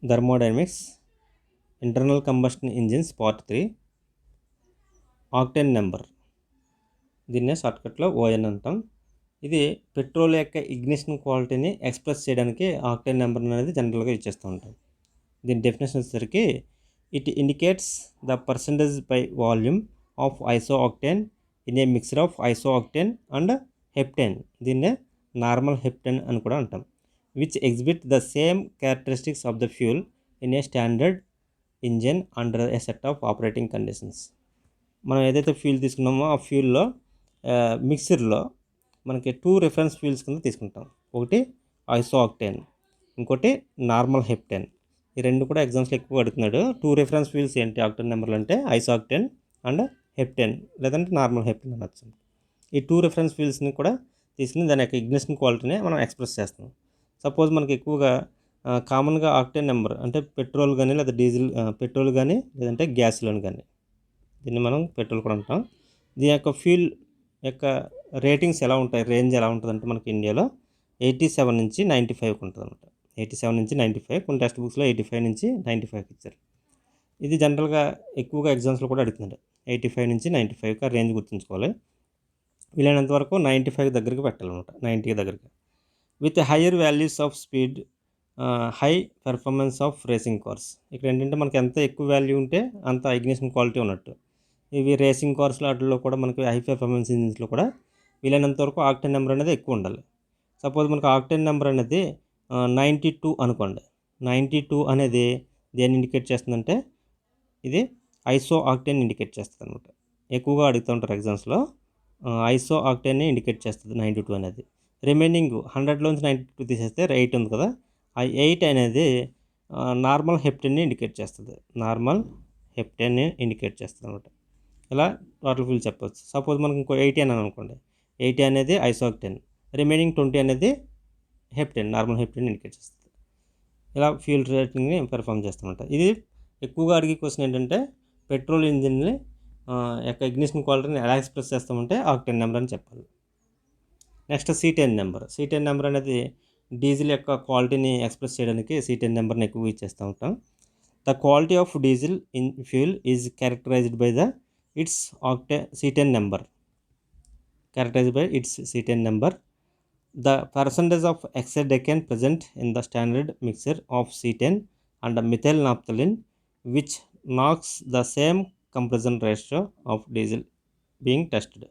Thermodynamics internal combustion engines part 3 octane number, దీన్నే షార్ట్కట్లో ఓఎన్ అంటాం. ఇది పెట్రోల్ యొక్క ఇగ్నిషన్ క్వాలిటీని ఎక్స్ప్రెస్ చేయడానికి ఆక్టేన్ నెంబర్ అనేది జనరల్గా యూజ్ చేస్తూ ఉంటాం. దీని డెఫినేషన్ వచ్చేసరికి it indicates the percentage by volume of iso octane in a mixture of iso octane and heptane, దీన్నే నార్మల్ హెప్టేన్ అని కూడా అంటాం. Which exhibit the same characteristics of the fuel in a standard engine under a set of operating conditions. మనం ఏదైతే fuel తీసుకున్నామో ఆ ఫ్యూల్లో మిక్సర్లో మనకి 2 రిఫరెన్స్ ఫ్యూల్స్ కింద తీసుకుంటాం. ఒకటి ఐసో ఆక్టేన్, ఇంకోటి నార్మల్ హెప్టేన్. ఈ రెండు కూడా ఎగ్జామ్స్లో ఎక్కువ అడుగుతున్నాడు. 2 రిఫరెన్స్ ఫ్యూల్స్ ఏంటి ఆక్టేన్ నెంబర్లు అంటే ఐసో ఆక్టేన్ అండ్ హెప్టేన్, లేదంటే నార్మల్ హెప్టేన్ అనొచ్చు. ఈ 2 రిఫరెన్స్ ఫ్యూల్స్ని కూడా తీసుకుని దాని యొక్క ఇగ్నిషన్ క్వాలిటీని మనం ఎక్స్ప్రెస్ చేస్తాం. సపోజ్ మనకి ఎక్కువగా కామన్గా ఆక్టేన్ నెంబర్ అంటే పెట్రోల్ కానీ లేదా డీజిల్, పెట్రోల్ కానీ లేదంటే గ్యాస్లోని కానీ, దీన్ని మనం పెట్రోల్ కూడా అంటాం. దీని యొక్క ఫ్యూల్ యొక్క రేటింగ్స్ ఎలా ఉంటాయి, రేంజ్ ఎలా ఉంటుందంటే మనకి ఇండియాలో 87 నుంచి 95 ఉంటుంది అనమాట. 87 నుంచి 95, కొన్ని టెక్స్ట్ బుక్స్లో 85 నుంచి 95 ఇచ్చారు. ఇది జనరల్గా ఎక్కువగా ఎగ్జామ్స్లో కూడా అడుగుతున్నాడు. 85 నుంచి 95 ఆ రేంజ్ గుర్తుంచుకోవాలి. వీలైనంత వరకు 95 దగ్గరికి పెట్టాలన్నమాట, 90 దగ్గరికి. With higher values of speed, high performance of racing cars. ఇక్కడ ఏంటంటే మనకి ఎంత ఎక్కువ వాల్యూ ఉంటే అంత ఇగ్నిషన్ క్వాలిటీ ఉన్నట్టు. ఇవి రేసింగ్ కార్స్లో వాటిల్లో కూడా మనకి హై పెర్ఫార్మెన్స్ ఇంజిన్స్లో కూడా వీలైనంత వరకు ఆక్టేన్ నెంబర్ అనేది ఎక్కువ ఉండాలి. సపోజ్ మనకు ఆక్టేన్ నెంబర్ అనేది 92 అనుకోండి. 92 అనేది దేన్ని ఇండికేట్ చేస్తుందంటే ఇది ఐసో ఆక్టేన్ ఇండికేట్ చేస్తుంది అనమాట. ఎక్కువగా అడుగుతూ ఉంటారు ఎగ్జామ్స్లో. ఐసో ఆక్టేన్ని ఇండికేట్ చేస్తుంది 92 అనేది. రిమైనింగ్ 100లోంచి 92 తీసేస్తే 8 ఉంది కదా, ఆ 8 అనేది నార్మల్ హెప్టేన్ని ఇండికేట్ చేస్తుంది. నార్మల్ హెప్టేన్ని ఇండికేట్ చేస్తుంది అనమాట. ఇలా టోటల్ ఫ్యూల్ చెప్పవచ్చు. సపోజ్ మనకు ఇంకో 80 అని అనుకోండి. 80 అనేది ఐసోఆక్టేన్, రిమైనింగ్ 20 అనేది హెప్టేన్, నార్మల్ హెప్టేన్ ఇండికేట్ చేస్తుంది. ఇలా ఫ్యూల్ రేటింగ్ని పెర్ఫామ్ చేస్తామంట. ఇది ఎక్కువగా అడిగే క్వశ్చన్ ఏంటంటే పెట్రోల్ ఇంజిన్ని యొక్క ఇగ్నిషన్ క్వాలిటీని ఎలా ఎక్స్ప్రెస్ చేస్తామంటే ఆక్టేన్ నెంబర్ అని చెప్పాలి. Next C10 number. C10 number అనేది డీజిల్ యొక్క క్వాలిటీని ఎక్స్ప్రెస్ చేయడానికి C10 నెంబర్ని ఎక్కువ యూజ్ చేస్తూ ఉంటాం. The quality of diesel in fuel is characterised by its C10 number. Characterized by its C10 number. The percentage of hexadecane present in the standard mixture of C10 and methyl naphthalene, which knocks the same compression ratio of diesel being tested.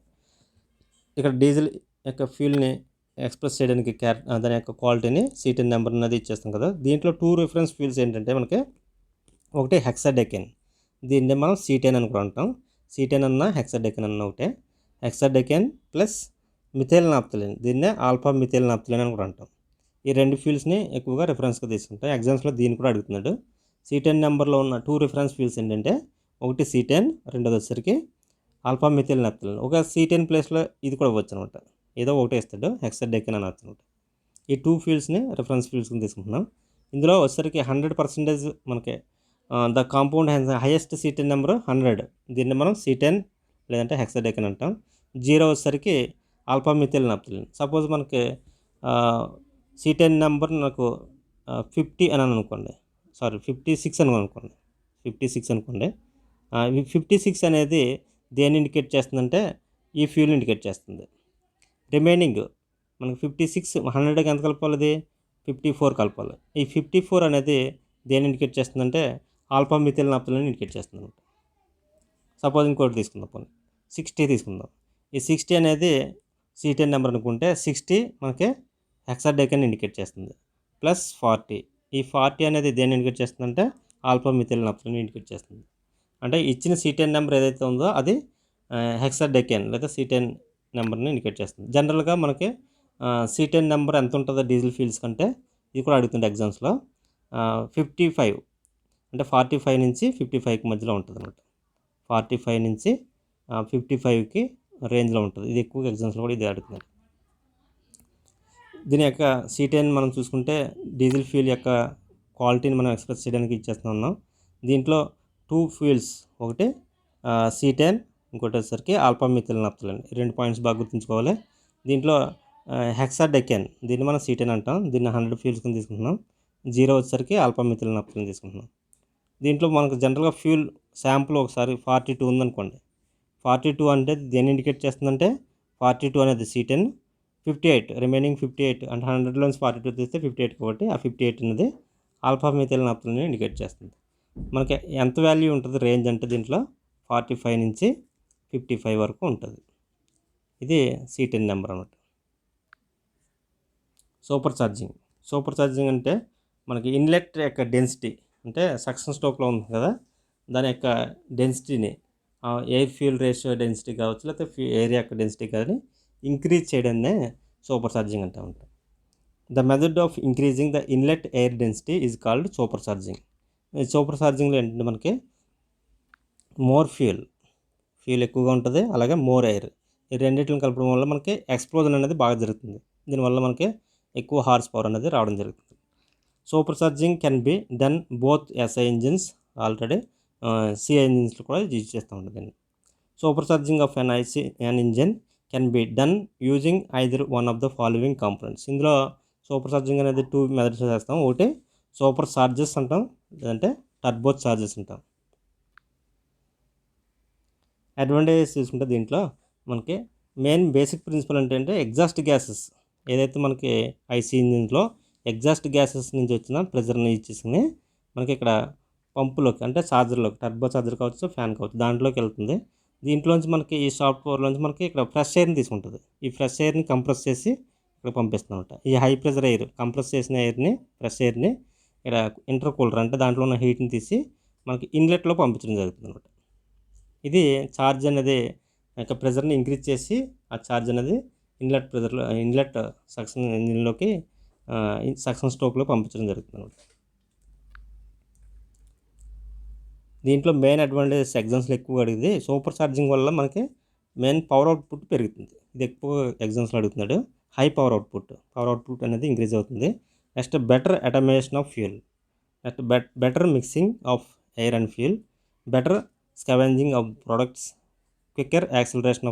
ఇక్కడ diesel యొక్క ఫ్యూల్ని express చేయడానికి దాని యొక్క క్వాలిటీని C10 number అనేది ఇచ్చేస్తాం కదా. దీంట్లో 2 రిఫరెన్స్ ఫ్యూల్స్ ఏంటంటే మనకి ఒకటి హెక్సాడెకేన్, దీన్ని మనం C10 అని కూడా అంటాం. C10 అన్న హెక్సాడెకేన్ అన్న ఒకటే. హెక్సాడెకేన్ ప్లస్ మిథైల్ నాప్థలిన్, దీన్నే ఆల్ఫా మిథైల్ నాప్థలిన్ అని కూడా అంటాం. ఈ 2 ఫ్యూల్స్ని ఎక్కువగా రిఫరెన్స్గా తీసుకుంటాం. ఎగ్జామ్స్లో దీన్ని కూడా అడుగుతున్నాడు. C10 నెంబర్లో ఉన్న 2 రిఫరెన్స్ ఫ్యూల్స్ ఏంటంటే ఒకటి C10, రెండోది వచ్చేసరికి ఆల్ఫా మిథైల్ నాప్థలిన్. ఒక C10 ప్లేస్లో ఇది కూడా ఇవ్వచ్చు అనమాట, ఏదో ఒకటే ఇస్తాడు, హెక్సాడెకేన్ అని అనమాట. ఈ 2 ఫ్యూల్స్ని రిఫరెన్స్ ఫ్యూల్స్ని తీసుకుంటున్నాం. ఇందులో వచ్చేసరికి 100% మనకి the compound highest C10 number 100, దీన్ని మనం C10 లేదంటే హెక్సాడెకేన్ అంటాం. 0 వచ్చేసరికి ఆల్ఫా మిథైల్ నాప్థలిన్. సపోజ్ మనకి C10 నెంబర్ నాకు 50 అని అనుకోండి, 56 అని అనుకోండి. 56 అనుకోండి. 56 అనేది దేన్ని ఇండికేట్ చేస్తుందంటే ఈ ఫ్యూల్ ఇండికేట్ చేస్తుంది. రిమైనింగ్ మనకి 56 100కి ఎంత కలపాలి, 54 కలపాలి. ఈ 54 అనేది దేన్ని ఇండికేట్ చేస్తుందంటే ఆల్ఫా మిథైల్ నాప్థలిన్ ఇండికేట్ చేస్తుంది అనమాట. సపోజ్ ఇంకోటి తీసుకుందాం, పోనీ 60 తీసుకుందాం. ఈ 60 అనేది C10 నెంబర్ అనుకుంటే 60 మనకి హెక్సాడెకేన్ ఇండికేట్ చేస్తుంది. ప్లస్ 40, ఈ 40 అనేది దేన్ని ఇండికేట్ చేస్తుందంటే ఆల్ఫా మిథైల్ నాప్థలిన్ ఇండికేట్ చేస్తుంది. అంటే ఇచ్చిన C10 నెంబర్ ఏదైతే ఉందో అది హెక్సాడెకేన్ లేదా C10 నెంబర్ని ఇండికేట్ చేస్తుంది. జనరల్గా మనకి C10 నెంబర్ ఎంత ఉంటుందో డీజిల్ ఫ్యూల్స్ కంటే ఇది కూడా అడుగుతుంది ఎగ్జామ్స్లో. 55 అంటే 45 నుంచి 55కి మధ్యలో ఉంటుంది అనమాట. 45 నుంచి 55కి రేంజ్లో ఉంటుంది. ఇది ఎక్కువగా ఎగ్జామ్స్లో కూడా ఇది అడుగుతున్నారు. దీని యొక్క C10 మనం చూసుకుంటే డీజిల్ ఫ్యూల్ యొక్క క్వాలిటీని మనం ఎక్స్ప్రెస్ చేయడానికి ఇచ్చేస్తున్నాం. దీంట్లో 2 ఫ్యూల్స్, ఒకటి C10, ఇంకోటి వచ్చేసరికి ఆల్ఫా మిథైల్ నాప్థలిన్. 2 పాయింట్స్ బాగా గుర్తుంచుకోవాలి. దీంట్లో హెక్సాడెకేన్, దీన్ని మనం C10 అంటాం. దీన్ని 100 ఫ్యూల్స్ కింద తీసుకుంటున్నాం. జీరో వచ్చేసరికి ఆల్ఫా మిథైల్ నాప్థలిన్ తీసుకుంటున్నాం. దీంట్లో మనకు జనరల్గా ఫ్యూల్ శాంపుల్ ఒకసారి 42 ఉందనుకోండి. 42 అంటే దేన్ని ఇండికేట్ చేస్తుందంటే 42 అనేది C10, 58 రిమైనింగ్ 58 అంటే 100లోంచి 42 తీస్తే 58 కాబట్టి ఆ 58 అనేది ఆల్ఫా మిథైల్ నాప్థలిన్ ఇండికేట్ చేస్తుంది. మనకి ఎంత వాల్యూ ఉంటుంది రేంజ్ అంటే దీంట్లో 45 నుంచి 55 వరకు ఉంటుంది. ఇది C10 నెంబర్ అన్నమాట. సూపర్ ఛార్జింగ్ అంటే మనకి ఇన్లెట్ యొక్క డెన్సిటీ అంటే సక్షన్ స్ట్రోక్లో ఉంది కదా, దాని యొక్క డెన్సిటీని ఎయిర్ ఫ్యూల్ రేషియో డెన్సిటీ కావచ్చు, లేకపోతే ఎయిర్ యొక్క డెన్సిటీ కానీ ఇంక్రీజ్ చేయడాన్నే సూపర్ ఛార్జింగ్ అంటూ ఉంటాం. The method of increasing the inlet air density is called super charging. ఈ సూపర్ ఛార్జింగ్లో ఏంటంటే మనకి మోర్ ఫ్యూల్ ఎక్కువగా ఉంటుంది, అలాగే మోర్ ఎయిర్, ఈ రెండింటిని కలపడం వల్ల మనకి ఎక్స్ప్లోజన్ అనేది బాగా జరుగుతుంది. దీనివల్ల మనకి ఎక్కువ హార్స్ పవర్ అనేది రావడం జరుగుతుంది. Super charging can be done both SI engines, already CI ఇంజిన్స్లో కూడా యూజ్ చేస్తూ ఉంటుంది. Super charging of an engine can be done using either one of the following components. ఇందులో సూపర్ ఛార్జింగ్ అనేది 2 మెథడ్స్ చేస్తాం. ఒకటి సూపర్ ఛార్జెస్ అంటాం, లేదంటే టర్బో ఛార్జెస్ అంటాం. అడ్వాంటేజెస్ తీసుకుంటే దీంట్లో మనకి మెయిన్ బేసిక్ ప్రిన్సిపల్ అంటే ఎగ్జాస్ట్ గ్యాసెస్ ఏదైతే మనకి ఐసీ ఇంజిన్లో ఎగ్జాస్ట్ గ్యాసెస్ నుంచి వచ్చిన ప్రెజర్ని యూజ్ చేసుకుని మనకి ఇక్కడ పంపులోకి అంటే ఛార్జర్లోకి, టర్బో ఛార్జర్ కావచ్చు, ఫ్యాన్ కావచ్చు, దాంట్లోకి వెళ్తుంది. దీంట్లోంచి మనకి ఈ సాఫ్ట్వేర్లోంచి మనకి ఇక్కడ ఫ్రెష్ ఎయిర్ని తీసుకుంటుంది. ఈ ఫ్రెష్ ఎయిర్ని కంప్రెస్ చేసి ఇక్కడ పంపిస్తుంది అనమాట. ఈ హై ప్రెజర్ ఎయిర్ కంప్రెస్ చేసిన ఎయిర్ని, ఫ్రెష్ ఎయిర్ని ఇక్కడ ఇంటర్కూలర్ అంటే దాంట్లో ఉన్న హీట్ని తీసి మనకి ఇన్లెట్లో పంపించడం జరుగుతుంది అనమాట. ఇది ఛార్జ్ అనేది యొక్క ప్రెజర్ని ఇంక్రీజ్ చేసి ఆ ఛార్జ్ అనేది ఇన్లెట్ సక్షన్ ఇంజిన్లోకి సక్షన్ స్ట్రోక్లో పంపించడం జరుగుతుంది అనమాట. దీంట్లో మెయిన్ అడ్వాంటేజెస్ ఎగ్జామ్స్లో ఎక్కువగా అడిగింది. సూపర్ ఛార్జింగ్ వల్ల మనకి మెయిన్ పవర్ అవుట్పుట్ పెరుగుతుంది. ఇది ఎక్కువ ఎగ్జామ్స్లో అడుగుతున్నాడు. హై పవర్ అవుట్పుట్ అనేది ఇంక్రీజ్ అవుతుంది. Next better atomization of fuel, next better mixing of air and fuel, better scavenging of products, quicker acceleration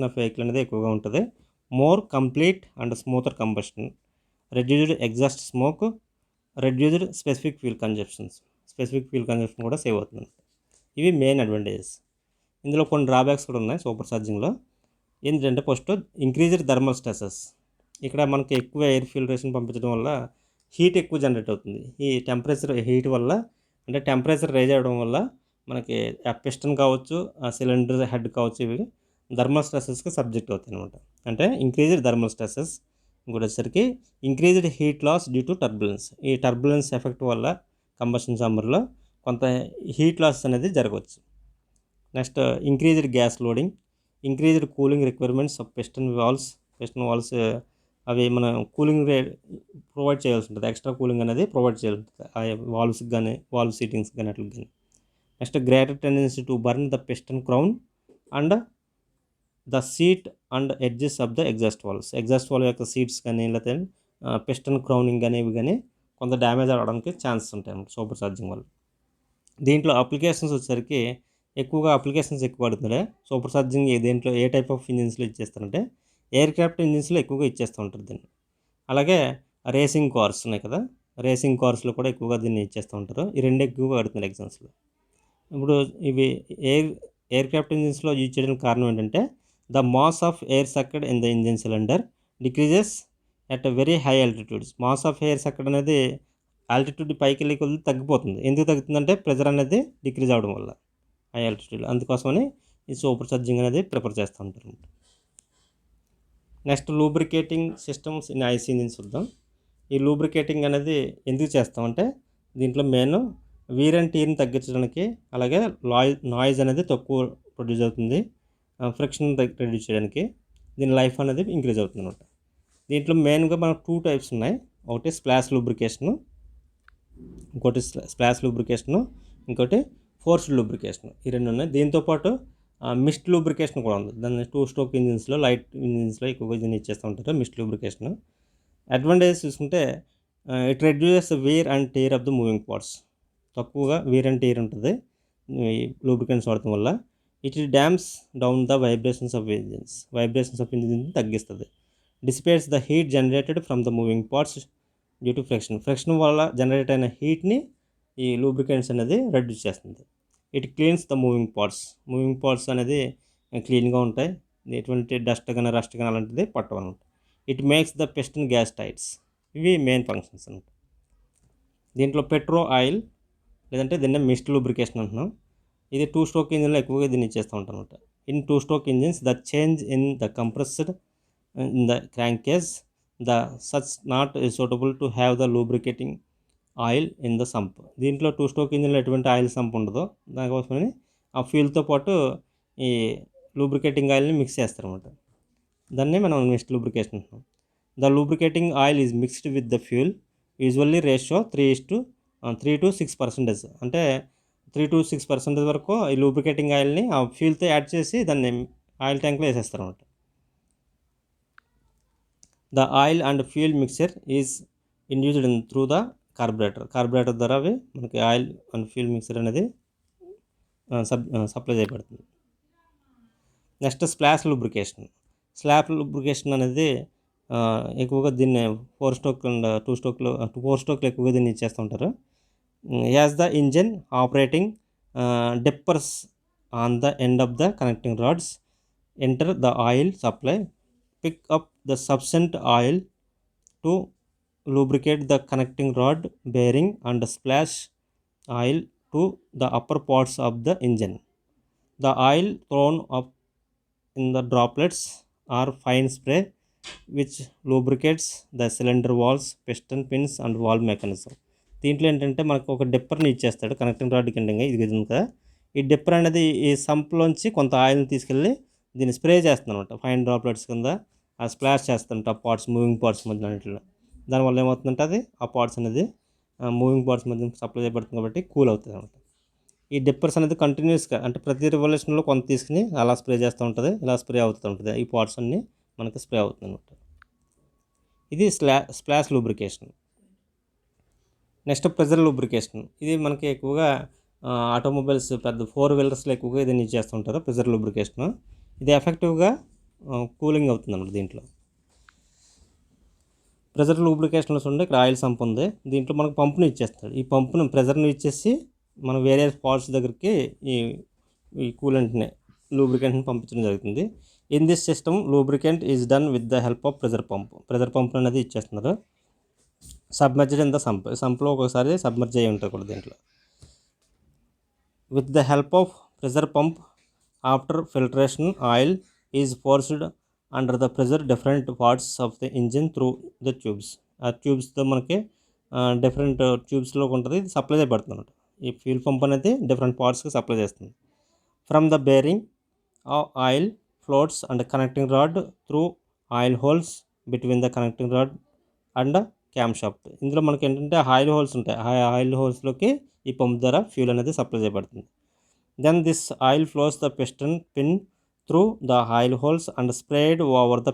of vehicle అనేది ఎక్కువగా ఉంటుంది. More complete and smoother combustion, reduced exhaust smoke, reduced specific fuel consumption కూడా save అవుతుంది. ఇవి main advantages. ఇందులో కొన్ని drawbacks కూడా ఉన్నాయి సూపర్ ఛార్జింగ్లో. ఏంటంటే ఫస్ట్ ఇంక్రీజ్డ్ థర్మల్ స్ట్రెసెస్. ఇక్కడ మనకి ఎక్కువ ఎయిర్ ఫిల్ట్రేషన్ పంపించడం వల్ల హీట్ ఎక్కువ జనరేట్ అవుతుంది. ఈ టెంపరేచర్ హీట్ వల్ల అంటే టెంపరేచర్ రైజ్ అవ్వడం వల్ల మనకి ఆ పిస్టన్ కావచ్చు, ఆ సిలిండర్ హెడ్ కావచ్చు, ఇవి థర్మల్ స్ట్రెసెస్కి సబ్జెక్ట్ అవుతాయి అనమాట. అంటే ఇంక్రీజ్డ్ థర్మల్ స్ట్రెసెస్. ఇంకోటి వచ్చేసరికి increased heat loss due to turbulence. ఈ టర్బులెన్స్ ఎఫెక్ట్ వల్ల కంబషన్ ఛాంబర్లో కొంత హీట్ లాస్ అనేది జరగవచ్చు. Next increased gas loading, increased cooling requirements of piston walls అవి మనం కూలింగ్ ప్రొవైడ్ చేయాల్సి ఉంటుంది. ఎక్స్ట్రా కూలింగ్ అనేది ప్రొవైడ్ చేయాల్సి ఉంటుంది ఆ వాల్వ్స్కి కానీ, వాల్వ్ సీటింగ్స్ కానీ, అట్లా కానీ. Next greater tendency to burn the piston crown and the seat and edges of the exhaust valve యొక్క సీట్స్ కానీ, లేకపోతే పిస్టన్ క్రౌనింగ్ కానీ, ఇవి కానీ కొంత డ్యామేజ్ అవ్వడానికి ఛాన్సెస్ ఉంటాయి అన్నమాట సూపర్ ఛార్జింగ్ వల్ల. దీంట్లో అప్లికేషన్స్ వచ్చేసరికి ఎక్కువ అడుగుతున్నాయి. సూపర్ ఛార్జింగ్ దేంట్లో ఏ టైప్ ఆఫ్ ఇంజిన్స్లో ఇచ్చేస్తారంటే ఎయిర్ క్రాఫ్ట్ ఇంజిన్స్లో ఎక్కువగా ఇచ్చేస్తూ ఉంటారు దీన్ని. అలాగే రేసింగ్ కార్స్ ఉన్నాయి కదా, రేసింగ్ కార్స్లో కూడా ఎక్కువగా దీన్ని ఇచ్చేస్తూ ఉంటారు. ఈ రెండు ఎక్కువగా అడుగుతున్నారు ఎగ్జామ్స్లో. ఇప్పుడు ఇవి ఎయిర్ క్రాఫ్ట్ ఇంజిన్స్లో యూజ్ చేయడానికి కారణం ఏంటంటే the mass of air sucked in the engine cylinder decreases at very high altitudes. Mass of air sucked అనేది ఆల్టిట్యూడ్ పైకి వెళ్ళి కొద్ది తగ్గిపోతుంది. ఎందుకు తగ్గుతుందంటే ప్రెజర్ అనేది డిక్రీజ్ అవ్వడం వల్ల హై ఆల్టిట్యూడ్. అందుకోసమని ఈ సూపర్ ఛార్జింగ్ అనేది ప్రిఫర్ చేస్తూ ఉంటారు. Next lubricating systems in IC engines చూద్దాం. ఈ లూబ్రికేటింగ్ అనేది ఎందుకు చేస్తామంటే దీంట్లో మెయిన్ వీర్ అండ్ టీర్ని తగ్గించడానికి, అలాగే నాయిస్ అనేది తక్కువ ప్రొడ్యూస్ అవుతుంది, ఫ్రిక్షన్ రెడ్యూస్ చేయడానికి, దీని లైఫ్ అనేది ఇంక్రీజ్ అవుతుంది అనమాట. దీంట్లో మెయిన్గా మనకు 2 టైప్స్ ఉన్నాయి. ఒకటి స్ప్లాష్ లూబ్రికేషను, ఇంకోటి ఫోర్స్డ్ లూబ్రికేషన్. ఈ రెండు ఉన్నాయి. దీంతోపాటు మిస్ట్ లూబ్రికేషన్ కూడా ఉంది. దాన్ని 2 స్ట్రోక్ ఇంజిన్స్లో, లైట్ ఇంజిన్స్లో ఎక్కువగా దీన్ని ఇచ్చేస్తూ ఉంటారు మిస్ట్ లూబ్రికేషన్. అడ్వాంటేజెస్ చూసుకుంటే it reduces wear and tear of the moving parts. తక్కువగా వేర్ అండ్ టేర్ ఉంటుంది ఈ లూబ్రికెంట్స్ వాడటం వల్ల. It damps down the vibrations of engines తగ్గిస్తుంది. Dissipates the heat generated from the moving parts due to friction వల్ల generate అయిన హీట్ని ఈ లూబ్రికెంట్స్ అనేది రెడ్యూస్ చేస్తుంది. It cleans the moving parts అనేది క్లీన్గా ఉంటాయి, ఎటువంటి డస్ట్ కానీ రస్ట్ కానీ అలాంటిది పట్టవన్నమాట. It makes the piston gas tights. ఇవి మెయిన్ ఫంక్షన్స్ అనమాట. దీంట్లో పెట్రో ఆయిల్ లేదంటే దీన్ని మిస్ట్ లూబ్రికేషన్ అంటున్నాం. ఇది 2 స్ట్రోక్ ఇంజిన్లో ఎక్కువగా దీన్ని చేస్తూ ఉంటాం అనమాట. In 2 stroke engines the change in the compressed in the crankcase the such not suitable to have the lubricating oil in the sump. దీంట్లో 2 స్ట్రోక్ ఇంజిన్లో ఎటువంటి ఆయిల్ సంప్ ఉండదో, దానికోసమని ఆ ఫ్యూల్తో పాటు ఈ లూబ్రికేటింగ్ ఆయిల్ని మిక్స్ చేస్తారన్నమాట. దాన్ని మనం మిస్ట్ లూబ్రికేషన్ అంటున్నాం. The lubricating oil is mixed with the fuel, usually ratio 3 to 6%. అంటే 3 to 6% వరకు ఈ లూబ్రికేటింగ్ ఆయిల్ని ఆ ఫ్యూల్తో యాడ్ చేసి దాన్ని ఆయిల్ ట్యాంక్లో వేసేస్తారు అనమాట. The oil and fuel mixture is induced through the carburettor ద్వారా అవి మనకి ఆయిల్ అండ్ ఫ్యూల్ మిక్చర్ అనేది సప్లై చేయబడుతుంది. నెక్స్ట్ స్ప్లాష్ లూబ్రికేషన్ అనేది ఎక్కువగా దీన్ని 4 స్ట్రోక్ అండ్ 2 స్ట్రోక్లో 4 స్ట్రోక్లు ఎక్కువగా దీన్ని ఇచ్చేస్తూ ఉంటారు. As the engine operating dippers on the end of the connecting rods enter the oil supply, pick up the subsent oil to lubricate the connecting rod bearing and splash oil to the upper parts of the engine. The oil thrown up in the droplets or fine spray which lubricates the cylinder walls, piston pins and valve mechanism. దీంట్లో ఏంటంటే మనకు ఒక డిప్పర్ని ఇచ్చేస్తాడు connecting rod కింద. ఇది కదా, ఈ dipper అనేది ఈ సంప్లోంచి కొంత ఆయిల్ని తీసుకెళ్ళి దీన్ని స్ప్రే చేస్తుంది అనమాట. ఫైన్ డ్రాప్లెట్స్ కింద ఆ స్ప్లాష్ చేస్తుంట ఆ పార్ట్స్, మూవింగ్ పార్ట్స్ మధ్య అన్నింటిలో. దానివల్ల ఏమవుతుందంటే అది ఆ పార్ట్స్ అనేది మూవింగ్ పార్ట్స్ మధ్య సప్లై చేయబడుతుంది కాబట్టి కూల్ అవుతుంది అనమాట. ఈ డిప్పర్స్ అనేది కంటిన్యూస్గా అంటే ప్రతి రివల్యూషన్లో కొంత తీసుకుని అలా స్ప్రే చేస్తూ ఉంటుంది, ఇలా స్ప్రే అవుతూ ఉంటుంది. ఈ పార్ట్స్ అన్నీ మనకి స్ప్రే అవుతుంది అనమాట. ఇది splash lubrication. Next pressure lubrication. ఇది మనకి ఎక్కువగా ఆటోమొబైల్స్ పెద్ద 4 వీలర్స్లో ఎక్కువగా దీన్ని చేస్తుంటారు ప్రెజర్ లూబ్రికేషన్. ఇది ఎఫెక్టివ్గా కూలింగ్ అవుతుంది అన్నమాట. దీంట్లో ప్రెజర్ లూబ్రికేషన్లో ఉండే ఇక్కడ ఆయిల్ సంప్ ఉంది. దీంట్లో మనకు పంపుని ఇచ్చేస్తాడు. ఈ పంపును ప్రెజర్ని ఇచ్చేసి మనం వేరే పార్ట్స్ దగ్గరికి ఈ కూలెంట్ని లూబ్రికెంట్ని పంపించడం జరుగుతుంది. In this system lubricant is done with the help of pressure pump అనేది ఇచ్చేస్తున్నారు. సబ్మర్జ్డ్ ఇన్ ద సంప్లో ఒకసారి సబ్మర్జ్ అయ్యి ఉంటుంది కూడా దీంట్లో. With the help of pressure pump after filtration oil is forced under the pressure different parts of the engine through the tubes. ఆ ట్యూబ్స్తో మనకి different ట్యూబ్స్లో ఉంటుంది, ఇది సప్లై చేయబడుతుంది అనమాట. ఈ ఫ్యూల్ పంప్ అనేది డిఫరెంట్ పార్ట్స్కి సప్లై చేస్తుంది. From the bearing oil floats and connecting rod through oil holes between the connecting rod and cam shaft. ఇందులో మనకి ఏంటంటే ఆయిల్ హోల్స్ ఉంటాయి. ఆ ఆయిల్ హోల్స్లోకి ఈ పంప్ ద్వారా ఫ్యూల్ అనేది సప్లై చేయబడుతుంది. Then this oil flows the piston pin through the oil holes and sprayed over the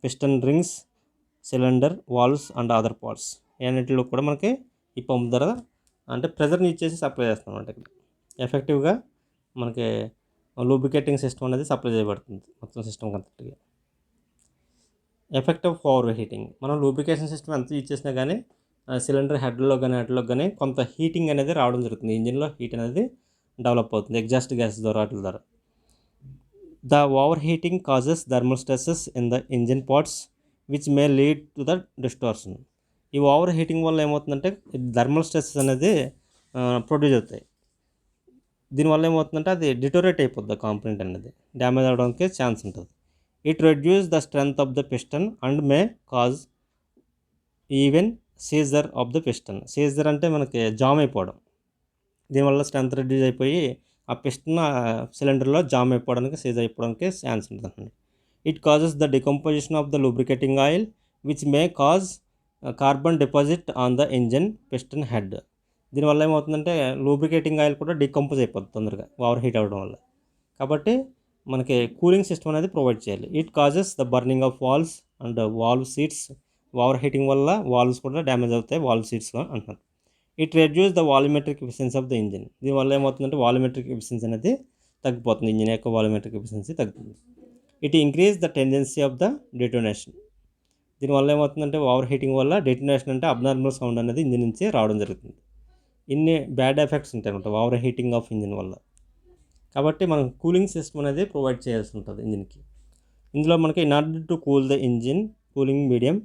piston rings, cylinder valves and other parts. అన్నింటిలో కూడా మనకి ఈ పంప్ ద్వారా అంటే ప్రెజర్ని ఇచ్చేసి సప్లై చేస్తాం అనమాట. ఇక్కడ ఎఫెక్టివ్గా మనకి లూబ్రికేటింగ్ సిస్టమ్ అనేది సప్లై చేయబడుతుంది మొత్తం సిస్టమ్ కంప్లీట్గా. Effect of over heating. మనం లూబ్రికేషన్ సిస్టమ్ ఎంత యూజ్ చేసినా కానీ సిలిండర్ హెడ్లో కానీ వాటిలో కానీ కొంత హీటింగ్ అనేది రావడం జరుగుతుంది. ఇంజిన్లో హీట్ అనేది డెవలప్ అవుతుంది ఎగ్జాస్ట్ గ్యాస్ ద్వారా వాటి ద్వారా. The over heating causes thermal stresses in the engine parts which may lead to the distortion. ఈ ఓవర్ హీటింగ్ వల్ల ఏమవుతుందంటే థర్మల్ స్ట్రెసెస్ అనేది ప్రొడ్యూస్ అవుతాయి. దీనివల్ల ఏమవుతుందంటే అది డిటోరేట్ అయిపోద్ది, కాంపోనెంట్ అనేది డ్యామేజ్ అవడానికి ఛాన్స్ ఉంటుంది. It reduce the strength of the piston and may cause even seizure of the piston. Seizure అంటే మనకి జామ్ అయిపోవడం. దీనివల్ల స్ట్రెంత్ రెడ్యూస్ అయిపోయి ఆ పిస్టన్ సిలిండర్లో జామ్ అయిపోవడానికి, సీజ్ అయిపోవడానికి ఛాన్స్ ఉంటుంది. It causes the decomposition of the lubricating oil which may cause carbon deposit on the engine piston head. దీనివల్ల ఏమవుతుందంటే లూబ్రికేటింగ్ ఆయిల్ కూడా డికంపోజ్ అయిపోతుంది తొందరగా ఓవర్ హీట్ అవ్వడం వల్ల. కాబట్టి మనకి కూలింగ్ సిస్టమ్ అనేది ప్రొవైడ్ చేయాలి. It causes the burning of valves and valve seats. Over heating వల్ల వాల్వ్స్ కూడా డ్యామేజ్ అవుతాయి, వాల్వ్ సీట్స్లో అంటున్నారు. It reduce the volumetric efficiency of the engine. దీనివల్ల ఏమవుతుందంటే వాల్యూమెట్రిక్ ఎఫిషియన్సీ అనేది తగ్గిపోతుంది, ఇంజిన్ యొక్క వాల్యూమెట్రిక్ ఎఫిషియన్సీ తగ్గుతుంది. It increase the tendency of the detonation. దీనివల్ల ఏమవుతుందంటే ఓవర్ హీటింగ్ వల్ల డెటోనేషన్ అంటే అబ్నార్మల్ సౌండ్ అనేది ఇంజిన్ నుంచి రావడం జరుగుతుంది. ఇన్ని బ్యాడ్ ఎఫెక్ట్స్ ఉంటాయి అన్నమాట ఓవర్ హీటింగ్ ఆఫ్ ఇంజిన్ వల్ల. కాబట్టి మనం కూలింగ్ సిస్టమ్ అనేది ప్రొవైడ్ చేయాల్సి ఉంటుంది ఇంజిన్కి. ఇందులో మనకి in order to cool the engine cooling medium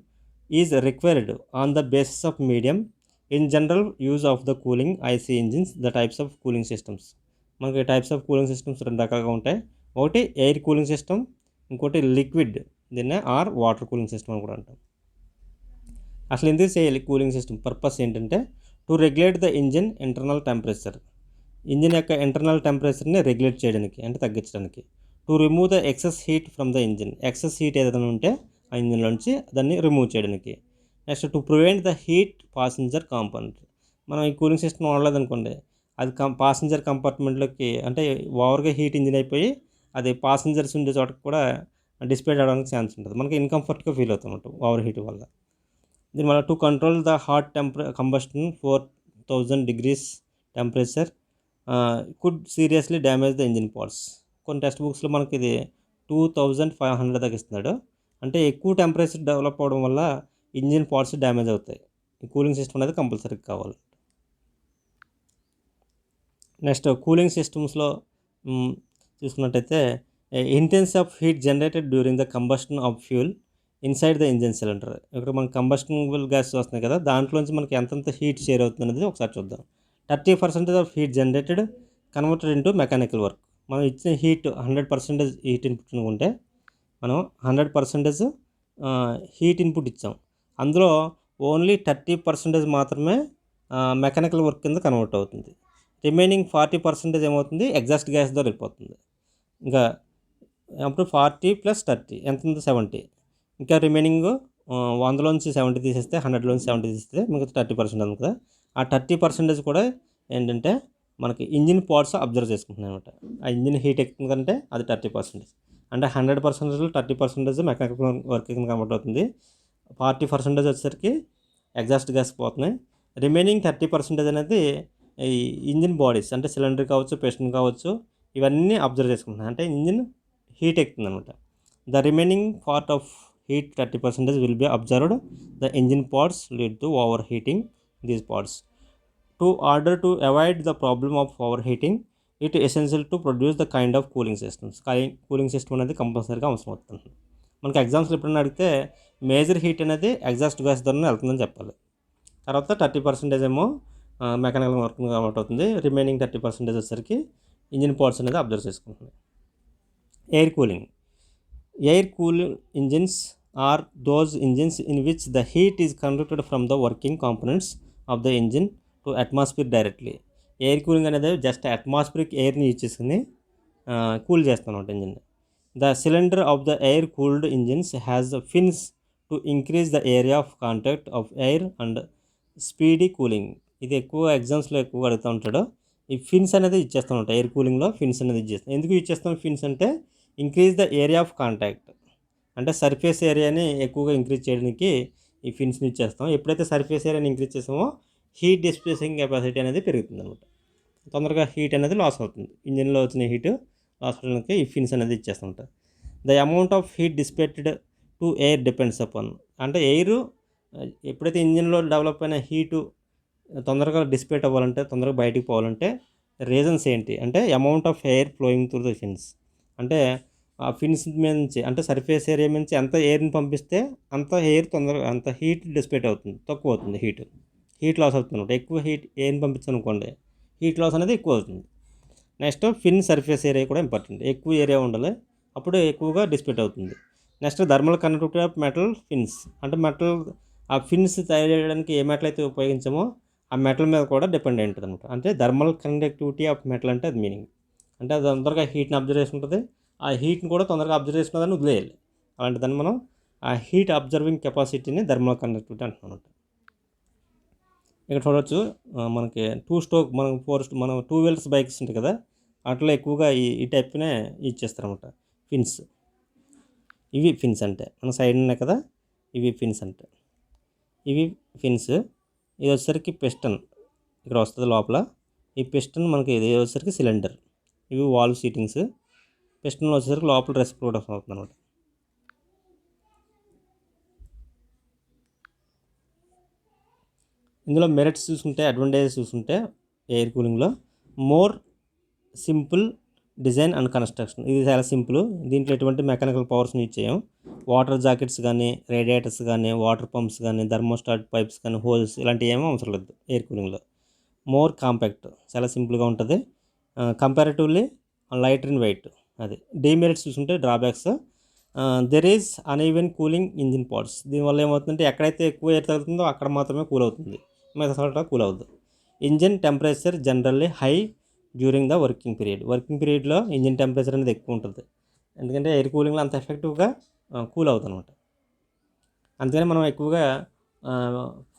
is required on the basis of medium in general use of the cooling IC engines the types of cooling systems. మనకి types of cooling systems 2 రకాలుగా ఉంటాయి. ఒకటి air cooling system, ఇంకోటి liquid, దీన్నే water cooling system అని కూడా అంటాం. అసలు ఎందుకు చేయాలి కూలింగ్ సిస్టమ్? పర్పస్ ఏంటంటే to regulate the engine internal temperature, engine యొక్క ఇంటర్నల్ టెంపరేచర్ని రెగ్యులేట్ చేయడానికి అంటే తగ్గించడానికి. To remove the excess heat from the engine, excess heat ఏదైనా ఉంటే ఆ ఇంజిన్లోంచి దాన్ని రిమూవ్ చేయడానికి. Next to prevent the heat passenger component. మనం ఈ కూలింగ్ సిస్టమ్ వాడలేదనుకోండి, అది పాసింజర్ కంపార్ట్మెంట్లోకి అంటే ఓవర్గా హీట్ ఇంజిన్ అయిపోయి అది పాసింజర్స్ ఉండే చోటకి కూడా డిస్ప్లే అవడానికి ఛాన్స్ ఉంటుంది. మనకి ఇన్కంఫర్ట్గా ఫీల్ అవుతాం అన్నమాట ఓవర్ హీట్ వల్ల. దీనివల్ల to control the hot combustion 4000 degrees temperature could seriously damage the engine parts. కొన్ని టెక్స్ట్ బుక్స్లో మనకి ఇది 2500 దాకా ఇస్తున్నాడు. అంటే ఎక్కువ టెంపరేచర్ డెవలప్ అవ్వడం వల్ల ఇంజిన్ పార్ట్స్ డ్యామేజ్ అవుతాయి. ఈ కూలింగ్ సిస్టమ్ అనేది కంపల్సరీగా కావాలి. నెక్స్ట్ కూలింగ్ సిస్టమ్స్లో చూసుకున్నట్టయితే intense of heat generated during the combustion of fuel inside the engine cylinder. ఇక్కడ మనకి కంబస్టబుల్ గ్యాస్ వస్తున్నాయి కదా, దాంట్లోంచి మనకి ఎంతెంత హీట్ షేర్ అవుతుంది అనేది ఒకసారి చూద్దాం. 30% of heat generated converted into mechanical work. మనం ఇచ్చిన హీట్ 100% హీట్ ఇన్పుట్ అనుకుంటే మనం 100% హీట్ ఇన్పుట్ ఇచ్చాం. అందులో ఓన్లీ 30% మాత్రమే మెకానికల్ వర్క్ కింద కన్వర్ట్ అవుతుంది. రిమైనింగ్ 40% ఏమవుతుంది? ఎగ్జాస్ట్ గ్యాస్ ద్వారా వెళ్ళిపోతుంది. ఇంకా అప్పుడు 40 + 30 ఎంత ఉంది? 70. ఇంకా రిమైనింగ్ 100లోంచి 70 తీసేస్తే 100లోంచి 70 తీసేస్తే మిగతా 30% ఉంది కదా, ఆ 30% కూడా ఏంటంటే మనకి ఇంజిన్ పార్ట్స్ అబ్జర్వ్ చేసుకుంటున్నాయి అనమాట. ఆ ఇంజిన్ హీట్ ఎక్కుతుంది కంటే అది 30%. అంటే 100%లో 30% మెకానికల్ వర్క్ కింద కన్వర్ట్ అవుతుంది. 40% వచ్చేసరికి ఎగ్జాస్ట్ గ్యాస్ పోతున్నాయి. రిమైనింగ్ 30% అనేది ఈ ఇంజిన్ బాడీస్ అంటే సిలిండర్ కావచ్చు, పిస్టన్ కావచ్చు, ఇవన్నీ అబ్జర్వ్ చేసుకుంటున్నాయి. అంటే ఇంజిన్ హీట్ ఎక్కుతుంది అనమాట. The remaining part of heat 30% will be observed. The engine parts lead to overheating these parts. To order to avoid the problem of overheating, it is essential to produce the kind of cooling systems. Cooling system అనేది కంపల్సరీగా అవసరం అవుతుంది. మనకి ఎగ్జామ్స్లో ఎప్పుడైనా అడిగితే major heat అనేది exhaust gas ద్వారా వెళ్తుందని చెప్పాలి. తర్వాత 30% ఏమో మెకానికల్ వర్క్ కన్వర్ట్ అవుతుంది. రిమైనింగ్ 30% వచ్చేసరికి ఇంజిన్ పార్ట్స్ అనేది అబ్జర్వ్ చేసుకుంటుంది. Air cooling. Air cooled engines are those engines in which the heat is conducted from the working components of the engine to atmosphere directly. Air cooling అనేది just atmospheric ఎయిర్ని use చేసుకుని cool చేస్తాం అనమాట engine. The cylinder of the air cooled engines has the fins to increase the area of contact of air and speedy cooling. ఇది ఎక్కువ ఎగ్జామ్స్లో ఎక్కువ అడుగుతూ ఉంటాడు. ఈ ఫిన్స్ అనేది ఇచ్చేస్తూ ఉంటాయి. ఎయిర్ కూలింగ్లో ఫిన్స్ అనేది ఇచ్చేస్తాం. ఎందుకు ఇచ్చేస్తాం ఫిన్స్ అంటే increase the area of contact, అంటే సర్ఫేస్ ఏరియాని ఎక్కువగా ఇంక్రీజ్ చేయడానికి ఈ ఫిన్స్ని ఇచ్చేస్తాం. ఎప్పుడైతే సర్ఫేస్ ఏరియాని ఇంక్రీజ్ చేస్తామో హీట్ డిస్ప్లేసింగ్ కెపాసిటీ అనేది పెరుగుతుంది అనమాట. తొందరగా హీట్ అనేది లాస్ అవుతుంది. ఇంజిన్లో వచ్చిన హీట్ లాస్ అవడానికి ఈ ఫిన్స్ అనేది ఇచ్చేస్తుంటాం. The amount of heat dissipated to air depends upon, అంటే ఎయిర్ ఎప్పుడైతే ఇంజిన్లో డెవలప్ అయిన హీటు తొందరగా డిస్పేట్ అవ్వాలంటే, తొందరగా బయటికి పోవాలంటే రీజన్స్ ఏంటి అంటే amount of air flowing through the fins. అంటే ఆ ఫిన్స్ మీద నుంచి అంటే సర్ఫేస్ ఏరియా నుంచి ఎంత ఎయిర్ని పంపిస్తే అంత ఎయిర్ తొందరగా అంత హీట్ డిస్పేట్ అవుతుంది, తక్కువ అవుతుంది హీట్ లాస్ అవుతుంది. ఎక్కువ హీట్ ఎయిర్ని పంపించనుకోండి హీట్ లాస్ అనేది ఎక్కువ అవుతుంది. నెక్స్ట్ ఫిన్ సర్ఫేస్ ఏరియా కూడా ఇంపార్టెంట్, ఎక్కువ ఏరియా ఉండాలి, అప్పుడు ఎక్కువగా డిస్పేట్ అవుతుంది. Next thermal conductivity of metal fins, అంటే మెటల్ ఆ ఫిన్స్ తయారు చేయడానికి ఏ మెటల్ అయితే ఉపయోగించామో ఆ మెటల్ మీద కూడా డిపెండ్ అయి ఉంటుంది అనమాట. అంటే థర్మల్ కండక్టివిటీ ఆఫ్ మెటల్ అంటే అది మీనింగ్, అంటే అది తొందరగా హీట్ని అబ్జర్వ్ చేసుకుంటుంది, ఆ హీట్ని కూడా తొందరగా అబ్జర్వ్ చేసుకున్నదాన్ని వదిలేయాలి. అలాంటి దాన్ని మనం ఆ హీట్ అబ్జర్వింగ్ కెపాసిటీని థర్మల్ కండక్టివిటీ అంటున్నాం. ఇక్కడ చూడవచ్చు మనకి 2 స్ట్రోక్ మనం 2 వీలర్స్ బైక్స్ ఉంటాయి కదా, వాటిలో ఎక్కువగా ఈ టైప్నే ఇచ్చేస్తారనమాట ఫిన్స్. ఇవి ఫిన్స్ అంటే మన సైడ్ ఉన్నాయి కదా, ఇవి ఫిన్స్ అంటే ఇవి ఫిన్స్. ఇది వచ్చేసరికి పిస్టన్ ఇక్కడ వస్తుంది లోపల. ఈ పిస్టన్ మనకి ఇది వచ్చేసరికి సిలిండర్. ఇవి వాల్వ్ సీటింగ్స్. పిస్టన్ వచ్చేసరికి లోపల రెసిప్రోకేటర్ అవుతుంది అనమాట. ఇందులో మెరిట్స్ చూసుకుంటే, అడ్వాంటేజెస్ చూసుకుంటే ఎయిర్ కూలింగ్లో more simple design and construction. ఇది చాలా సింపుల్. దీంట్లో ఎటువంటి మెకానికల్ పవర్స్ని యూజ్ చేయం. వాటర్ జాకెట్స్ కానీ, రేడియేటర్స్ కానీ, వాటర్ పంప్స్ కానీ, థర్మోస్టాట్ పైప్స్ కానీ, హోల్స్ ఇలాంటివి ఏమీ అవసరం లేదు ఎయిర్ కూలింగ్లో. మోర్ కాంపాక్ట్, చాలా సింపుల్గా ఉంటుంది. Comparatively lighter in weight. అది డీమెరిట్స్ చూసుకుంటే drawbacks. There is uneven cooling engine parts. దీనివల్ల ఏమవుతుందంటే ఎక్కడైతే ఎక్కువ ఎయిర్ తగ్గుతుందో అక్కడ మాత్రమే కూల్ అవుతుంది, మిగతా చోట కూల్ అవుతుంది. Engine temperature generally high during the working పీరియడ్లో ఇంజిన్ టెంపరేచర్ అనేది ఎక్కువ ఉంటుంది, ఎందుకంటే ఎయిర్ కూలింగ్లో అంత ఎఫెక్టివ్గా కూల్ అవుతుంది అనమాట. అందుకని మనం ఎక్కువగా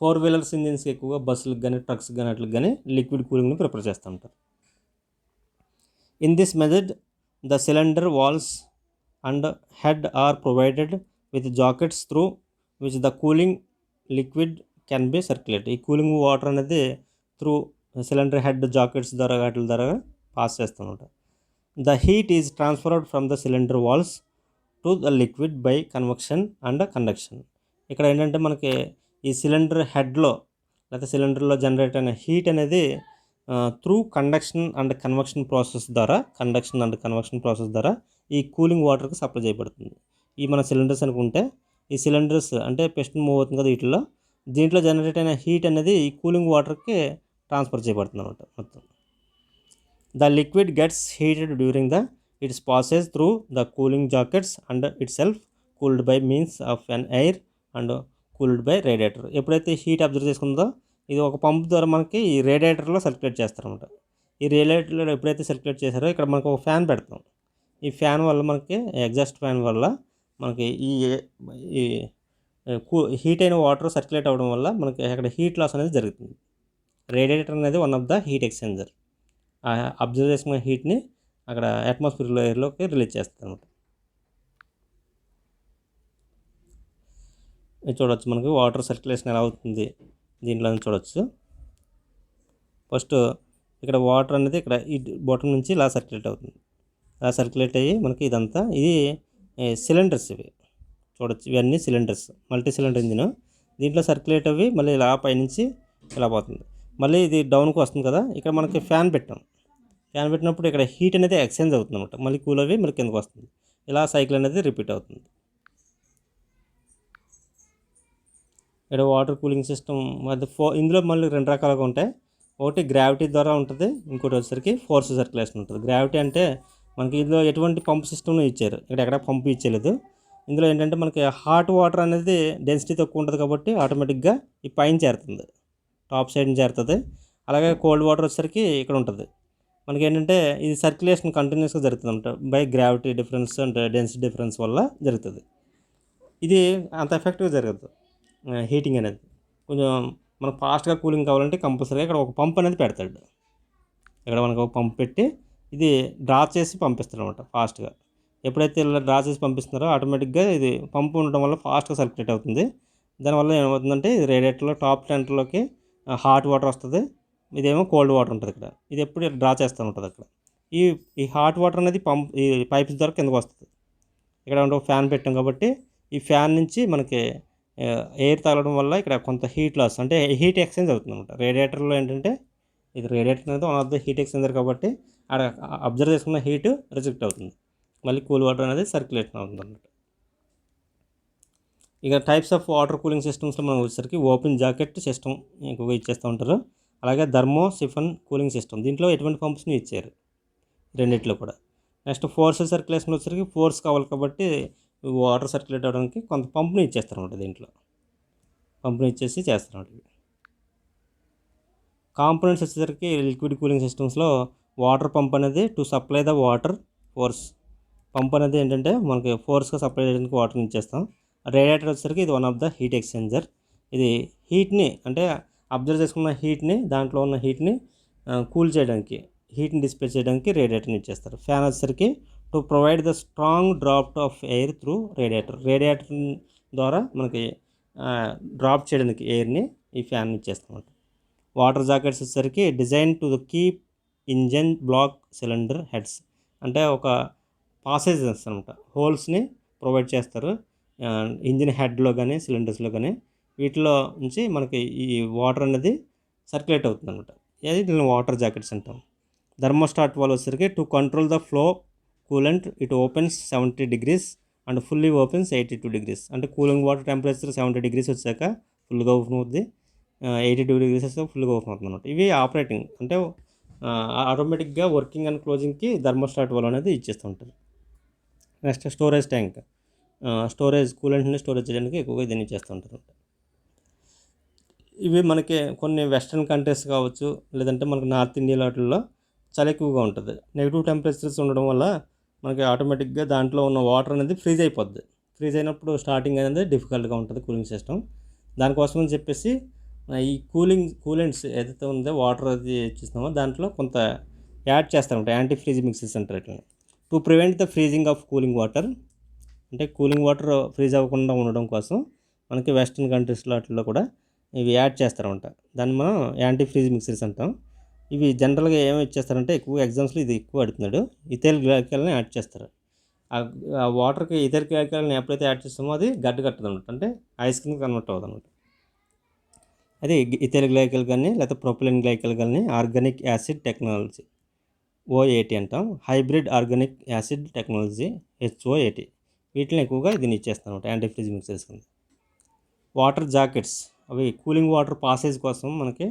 4 వీలర్స్ ఇంజిన్స్కి ఎక్కువగా బస్సులకు కానీ, ట్రక్స్కి కానీ, వాటికి కానీ లిక్విడ్ కూలింగ్ని ప్రిఫర్ చేస్తూ ఉంటారు. In this method the cylinder walls and head are provided with jackets through which the cooling liquid can be circulate. ఈ కూలింగ్ వాటర్ అనేది త్రూ సిలిండర్ హెడ్ జాకెట్స్ ద్వారా వాటి ద్వారా పాస్ చేస్తామన్నమాట. The heat is transferred from the cylinder walls to the liquid by convection and conduction. ఇక్కడ ఏంటంటే మనకి ఈ సిలిండర్ హెడ్లో లేకపోతే సిలిండర్లో జనరేట్ అయిన హీట్ అనేది through conduction and convection process ద్వారా ఈ కూలింగ్ వాటర్కి సప్లై చేయబడుతుంది. ఈ మన సిలిండర్స్ అనుకుంటే ఈ సిలిండర్స్ అంటే పిస్టన్ మూవ్ అవుతుంది కదా, వీటిలో దీంట్లో జనరేట్ అయిన హీట్ అనేది ఈ కూలింగ్ వాటర్కి ట్రాన్స్ఫర్ చేయబడుతుంది అనమాట మొత్తం. The liquid gets heated during the it's passes through the cooling jackets and it self cooled by means of an air and cooled by radiator. ఎప్పుడైతే హీట్ అబ్జర్వ్ చేసుకుందో ఇది ఒక పంప్ ద్వారా మనకి ఈ రేడియేటర్లో సర్క్యులేట్ చేస్తారనమాట. ఈ రేడియేటర్లో ఎప్పుడైతే సర్క్యులేట్ చేశారో ఇక్కడ మనకు ఒక ఫ్యాన్ పెడతాం. ఈ ఫ్యాన్ వల్ల మనకి ఎగ్జాస్ట్ ఫ్యాన్ వల్ల మనకి ఈ హీట్ అయిన వాటర్ సర్క్యులేట్ అవ్వడం వల్ల మనకి అక్కడ హీట్ లాస్ అనేది జరుగుతుంది. రేడియేటర్ అనేది one of the heat exchanger. Observe చేసుకున్న హీట్ని అక్కడ అట్మాస్ఫియర్ లేయర్లోకి రిలీజ్ చేస్తుంది అనమాట. ఇది చూడవచ్చు, మనకి వాటర్ సర్క్యులేషన్ ఎలా అవుతుంది దీంట్లో చూడవచ్చు. ఫస్ట్ ఇక్కడ వాటర్ అనేది ఇక్కడ ఈ బాటమ్ నుంచి ఇలా సర్క్యులేట్ అవుతుంది. ఇలా సర్క్యులేట్ అయ్యి మనకి ఇదంతా ఇది సిలిండర్స్. ఇవి చూడవచ్చు, ఇవన్నీ సిలిండర్స్, మల్టీ సిలిండర్ ఇంజిన్. దీంట్లో సర్క్యులేట్ అవి మళ్ళీ ఇలా పైనుంచి ఇలా పోతుంది. మళ్ళీ ఇది డౌన్కి వస్తుంది కదా, ఇక్కడ మనకి ఫ్యాన్ పెట్టాం. ఫ్యాన్ పెట్టినప్పుడు ఇక్కడ హీట్ అనేది ఎక్స్చేంజ్ అవుతుంది అనమాట. మళ్ళీ కూల్ అవి మనకి కిందకు వస్తుంది. ఇలా సైకిల్ అనేది రిపీట్ అవుతుంది. ఇక్కడ వాటర్ కూలింగ్ సిస్టమ్ అది ఇందులో మళ్ళీ 2 రకాలుగా ఉంటాయి. ఒకటి గ్రావిటీ ద్వారా ఉంటుంది, ఇంకోటి వచ్చేసరికి ఫోర్స్ సర్క్యులేషన్ ఉంటుంది. గ్రావిటీ అంటే మనకి ఇందులో ఎటువంటి పంప్ సిస్టమ్ను ఇచ్చారు, ఇక్కడ ఎక్కడ పంపు ఇచ్చేయలేదు. ఇందులో ఏంటంటే మనకి హాట్ వాటర్ అనేది డెన్సిటీ తక్కువ ఉంటుంది కాబట్టి ఆటోమేటిక్గా ఈ పైన చేరుతుంది, టాప్ సైడ్ని చేరుతుంది. అలాగే కోల్డ్ వాటర్ వచ్చేసరికి ఇక్కడ ఉంటుంది. మనకి ఏంటంటే ఇది సర్క్యులేషన్ కంటిన్యూస్గా జరుగుతుంది అనమాట, బై గ్రావిటీ డిఫరెన్స్ అంటే డెన్సిటీ డిఫరెన్స్ వల్ల జరుగుతుంది. ఇది అంత ఎఫెక్టివ్గా జరగదు హీటింగ్ అనేది. కొంచెం మనకు ఫాస్ట్గా కూలింగ్ కావాలంటే కంపల్సరీగా ఇక్కడ ఒక పంప్ అనేది పెడతాడు. ఇక్కడ మనకు ఒక పంప్ పెట్టి ఇది డ్రా చేసి పంపిస్తాడు అనమాట ఫాస్ట్గా. ఎప్పుడైతే ఇలా డ్రా చేసి పంపిస్తున్నారో ఆటోమేటిక్గా ఇది పంపు ఉండడం వల్ల ఫాస్ట్గా సర్క్యులేట్ అవుతుంది. దానివల్ల ఏమవుతుందంటే ఇది రేడియేటర్లో టాప్ టెంటర్లోకి హాట్ వాటర్ వస్తుంది, ఇదేమో కోల్డ్ వాటర్ ఉంటుంది. ఇక్కడ ఇది ఎప్పుడు డ్రా చేస్తూ ఉంటుంది. అక్కడ ఈ హాట్ వాటర్ అనేది ఈ పైప్స్ ద్వారా కిందకు వస్తుంది. ఇక్కడ ఒక ఫ్యాన్ పెట్టాం కాబట్టి ఈ ఫ్యాన్ నుంచి మనకి ఎయిర్ తగలడం వల్ల ఇక్కడ కొంత హీట్ లాస్ అంటే హీట్ ఎక్స్చేంజ్ అవుతుంది అనమాట. రేడియేటర్లో ఏంటంటే ఇది రేడియేటర్ అనేది one of the heat exchanger కాబట్టి అక్కడ అబ్జర్వ్ చేసుకున్న హీట్ రిజెక్ట్ అవుతుంది, మళ్ళీ కూల్ వాటర్ అనేది సర్క్యులేషన్ అవుతుంది అన్నమాట. ఇక టైప్స్ ఆఫ్ వాటర్ కూలింగ్ సిస్టమ్స్లో మనం వచ్చేసరికి ఓపెన్ జాకెట్ సిస్టమ్ ఎక్కువగా ఇచ్చేస్తూ ఉంటారు. అలాగే థర్మో సిఫన్ కూలింగ్ సిస్టమ్, దీంట్లో ఎటువంటి పంప్స్ని ఇచ్చారు రెండిట్లో కూడా. నెక్స్ట్ ఫోర్స్ సర్క్యులేషన్ వచ్చేసరికి ఫోర్స్ కావాలి కాబట్టి వాటర్ సర్క్యులేట్ అవ్వడానికి కొంత పంప్ని ఇచ్చేస్తారు అనమాట. దీంట్లో పంప్ని ఇచ్చేసి చేస్తారు అనమాట. కాంపోనెంట్స్ వచ్చేసరికి లిక్విడ్ కూలింగ్ సిస్టమ్స్లో వాటర్ పంప్ అనేది to supply the water force. Pump అనేది ఏంటంటే మనకి ఫోర్స్గా సప్లై చేయడానికి వాటర్ని ఇచ్చేస్తాం. రేడియేటర్ వచ్చేసరికి ఇది one of the heat exchanger. ఇది హీట్ని అంటే అబ్జర్వ్ చేసుకున్న హీట్ని దాంట్లో ఉన్న హీట్ని కూల్ చేయడానికి, హీట్ని డిస్ప్లే చేయడానికి రేడియేటర్ని ఇచ్చేస్తారు. ఫ్యాన్ వచ్చేసరికి to provide the strong draft of air through radiator ద్వారా మనకి డ్రాప్ చేయడానికి ఎయిర్ని ఈ ఫ్యాన్ ఇచ్చేస్తాం. వాటర్ జాకెట్స్ వచ్చేసరికి design to the keep engine block cylinder heads, అంటే ఒక పాసేజెస్ అనమాట, హోల్స్ని ప్రొవైడ్ చేస్తారు ఇంజిన్ హెడ్లో కానీ సిలిండర్స్లో కానీ. వీటిలో నుంచి మనకి ఈ వాటర్ అనేది సర్క్యులేట్ అవుతుంది అనమాట. అది దీన్ని వాటర్ జాకెట్స్ అంటాం. థర్మోస్టాట్ వాల్వ్ వచ్చేసరికి to control the flow coolant it opens 70 degrees and fully opens 82 degrees. అంటే కూలింగ్ వాటర్ టెంపరేచర్ 70 degrees వచ్చాక ఫుల్గా ఓపెన్ అవుతుంది, 82 degrees వస్తే ఫుల్గా ఓపెన్ అవుతుంది అనమాట. ఇవి ఆపరేటింగ్ అంటే ఆటోమేటిక్గా వర్కింగ్ అండ్ క్లోజింగ్కి థర్మోస్టాట్ వాల్వ్ అనేది ఇచ్చేస్తూ ఉంటారు. నెక్స్ట్ స్టోరేజ్ ట్యాంక్, స్టోరేజ్ కూలెంట్ని స్టోరేజ్ చేయడానికి ఎక్కువగా దీన్ని చేస్తూ ఉంటారు. ఇవి మనకి కొన్ని వెస్ట్రన్ కంట్రీస్ కావచ్చు, లేదంటే మనకి నార్త్ ఇండియా వాటిల్లో చాలా ఎక్కువగా ఉంటుంది. నెగిటివ్ టెంపరేచర్స్ ఉండడం వల్ల మనకి ఆటోమేటిక్గా దాంట్లో ఉన్న వాటర్ అనేది ఫ్రీజ్ అయిపోద్ది. ఫ్రీజ్ అయినప్పుడు స్టార్టింగ్ అనేది డిఫికల్ట్గా ఉంటుంది కూలింగ్ సిస్టమ్. దానికోసం అని చెప్పేసి ఈ కూలెంట్స్ ఏదైతే ఉందో వాటర్ అది చూస్తున్నామో దాంట్లో కొంత యాడ్ చేస్తారంట, యాంటీ ఫ్రీజ్ మిక్సెస్ అంటారు ఇట్లా, to prevent the freezing of cooling water. అంటే కూలింగ్ వాటర్ ఫ్రీజ్ అవ్వకుండా ఉండడం కోసం మనకి వెస్ట్రన్ కంట్రీస్లో వాటిల్లో కూడా ఇవి యాడ్ చేస్తారన్నమాట. దాన్ని మనం యాంటీ ఫ్రీజ్ మిక్సర్స్ అంటాం. ఇవి జనరల్గా ఏమి ఇచ్చేస్తారంటే ఎక్కువ ఎగ్జామ్స్లో ఇది ఎక్కువ అడుగుతున్నాడు, ఇథైల్ గ్లైకాల్ని యాడ్ చేస్తారు. ఆ వాటర్కి ఇథైల్ గ్లైకాల్ని ఎప్పుడైతే యాడ్ చేస్తామో అది గడ్డ కట్టదు అనమాట, అంటే ఐస్ కింద కన్వర్ట్ అవ్వదు అనమాట. అది ఇథైల్ గ్లైకాల్ కానీ లేకపోతే ప్రొపిలిన్ గ్లైకాల్ కానీ ఆర్గానిక్ యాసిడ్ టెక్నాలజీ OAT అంటాం. Hybrid organic acid technology HOAT. వీటిని ఎక్కువగా దీన్ని ఇచ్చేస్తాం అనమాట యాంటీ ఫ్రీజ్ మిక్సర్స్ కింద. వాటర్ జాకెట్స్, అవి కూలింగ్ వాటర్ పాసేజ్ కోసం మనకి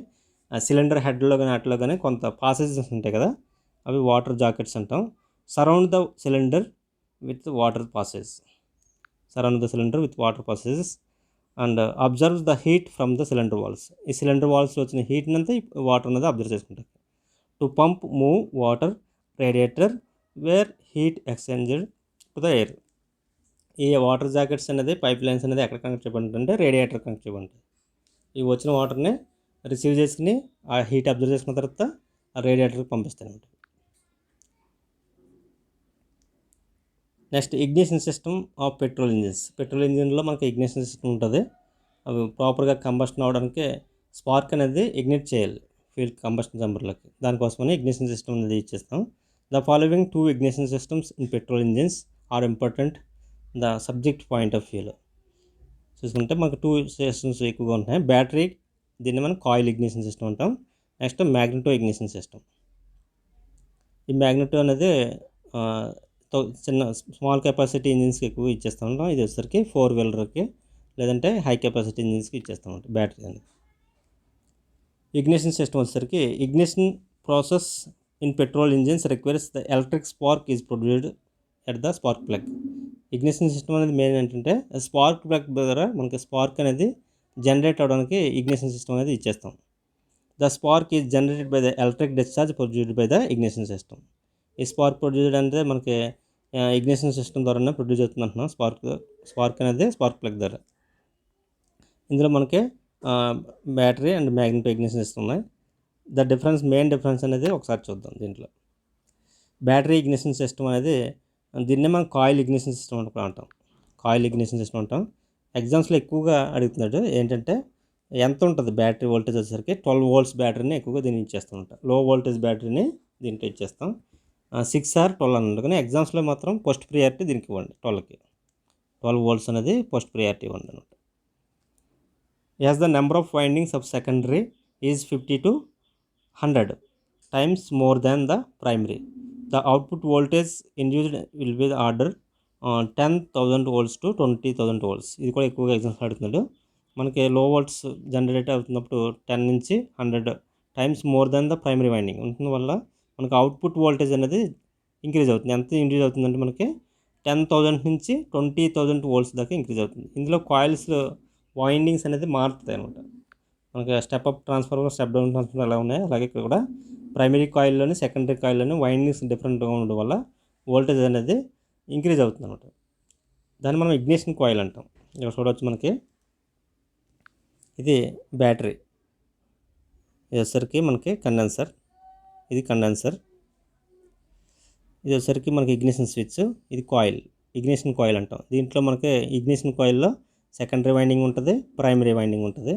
సిలిండర్ హెడ్లో కానీ అట్లా కానీ కొంత పాసేజెస్ ఉంటాయి కదా, అవి వాటర్ జాకెట్స్ అంటాం. Surround the cylinder with water passage, and observe the heat from the cylinder walls. ఈ సిలిండర్ వాల్స్లో వచ్చిన హీట్ని అంతా వాటర్ అనేది అబ్జర్వ్ చేసుకుంటారు. To pump move water radiator where heat exchanged to the air. ఈ వాటర్ జాకెట్స్ అనేది పైప్ లైన్స్ అనేది ఎక్కడ కనెక్ట్ చేయబడి అంటే రేడియేటర్ కనెక్ట్ చేయబడి ఉంటుంది. ఈ వచ్చిన వాటర్ని రిసీవ్ చేసుకుని ఆ హీట్ అబ్జర్వ్ చేసుకున్న తర్వాత ఆ రేడియేటర్కి పంపిస్తాను. Next ignition system of petrol engines. Petrol ఇంజిన్లో మనకి ఇగ్నిషన్ సిస్టమ్ ఉంటుంది. అవి ప్రాపర్గా కంబషన్ అవడానికి స్పార్క్ అనేది ఇగ్నిట్ చేయాలి ఫ్యూల్ కంబషన్ ఛాంబర్లోకి. దానికోసమని ఇగ్నిషన్ సిస్టమ్ అనేది ఇచ్చేస్తాం. The following 2 ignition systems in petrol engines are important the subject point of వ్యూలో చూసుకుంటే మనకు 2 సిస్టమ్స్ ఎక్కువగా ఉంటాయి. బ్యాటరీ, దీన్ని మనం కాయిల్ ఇగ్నిషన్ సిస్టమ్ అంటాం. Next magneto ignition system. ఈ మ్యాగ్నెటో అనేది చిన్న స్మాల్ కెపాసిటీ ఇంజిన్స్కి ఎక్కువ ఇచ్చేస్తూ ఉంటాం. ఇది వచ్చేసరికి 4 వీలర్కి లేదంటే హై కెపాసిటీ ఇంజిన్స్కి ఇచ్చేస్తూ ఉంటాం బ్యాటరీ అనేది. ఇగ్నిషన్ సిస్టమ్ వచ్చేసరికి ignition process in petrol engines requires the electric spark is produced at the spark plug. Ignition system అనేది మెయిన్ ఏంటంటే స్పార్క్ ప్లగ్ ద్వారా మనకి స్పార్క్ అనేది జనరేట్ అవ్వడానికి ఇగ్నిషన్ సిస్టమ్ అనేది ఇచ్చేస్తాం. The spark is generated by the electric discharge produced by the ignition system. ఈ spark produced అంటే మనకి ఇగ్నిషన్ సిస్టమ్ ద్వారానే ప్రొడ్యూస్ అవుతుంది అంటున్నాం. స్పార్క్ అనేది స్పార్క్ ప్లగ్ ద్వారా. ఇందులో మనకి battery and magneto ignition system ఉన్నాయి. మెయిన్ డిఫరెన్స్ అనేది ఒకసారి చూద్దాం. దీంట్లో బ్యాటరీ ఇగ్నిషన్ సిస్టమ్ అనేది దీన్నే మనం కాయిల్ ఇగ్నిషన్ సిస్టమ్ అంటాం. కాయిల్ ఇగ్నిషన్ సిస్టమ్ అంటాం. ఎగ్జామ్స్లో ఎక్కువగా అడుగుతున్నాడు ఏంటంటే ఎంత ఉంటుంది బ్యాటరీ వోల్టేజ్ వచ్చేసరికి 12 volts బ్యాటరీని ఎక్కువగా దీన్ని ఇచ్చేస్తూ ఉంటాం. లో వోల్టేజ్ బ్యాటరీని దీంట్లో ఇచ్చేస్తాం. 6 or 12 అన్నట్టు. కానీ ఎగ్జామ్స్లో మాత్రం ఫస్ట్ ప్రియారిటీ దీనికి ఇవ్వండి. 12 volts అనేది ఫస్ట్ ప్రియారిటీ ఇవ్వండి అనమాట. As the number of windings of secondary is 50 to 100 times more than the primary. The output voltage induced will be the order 10,000 volts to 20,000 volts. ఇది కూడా ఎక్కువగా ఎగ్జామ్స్ అడుగుతున్నాడు. మనకి లో వోల్ట్స్ జనరేట్ అవుతున్నప్పుడు 10 నుంచి 100 times more than the primary winding ఉంటుంది వల్ల మనకి అవుట్పుట్ వోల్టేజ్ అనేది ఇంక్రీజ్ అవుతుంది. ఎంత ఇంక్రీజ్ అవుతుందంటే మనకి 10,000 నుంచి 20,000 volts దాకా ఇంక్రీజ్ అవుతుంది. ఇందులో కాయిల్స్ వైండింగ్స్ అనేది మారుతాయి అనమాట. మనకి step up transformer, step down transformer ఎలా ఉన్నాయి అలాగే ఇక్కడ కూడా ప్రైమరీ కాయిల్లోని సెకండరీ కాయిల్లోని వైండింగ్స్ డిఫరెంట్గా ఉండడం వల్ల వోల్టేజ్ అనేది ఇంక్రీజ్ అవుతుంది అనమాట. దాన్ని మనం ఇగ్నిషన్ కాయిల్ అంటాం. ఇక్కడ చూడవచ్చు మనకి ఇది బ్యాటరీ, ఇది వచ్చేసరికి మనకి కండెన్సర్, ఇది కండెన్సర్, ఇది వచ్చేసరికి మనకి ఇగ్నిషన్ స్విచ్, ఇది కాయిల్, ఇగ్నిషన్ కాయిల్ అంటాం. దీంట్లో మనకి ఇగ్నిషన్ కాయిల్లో సెకండరీ వైండింగ్ ఉంటుంది, ప్రైమరీ వైండింగ్ ఉంటుంది.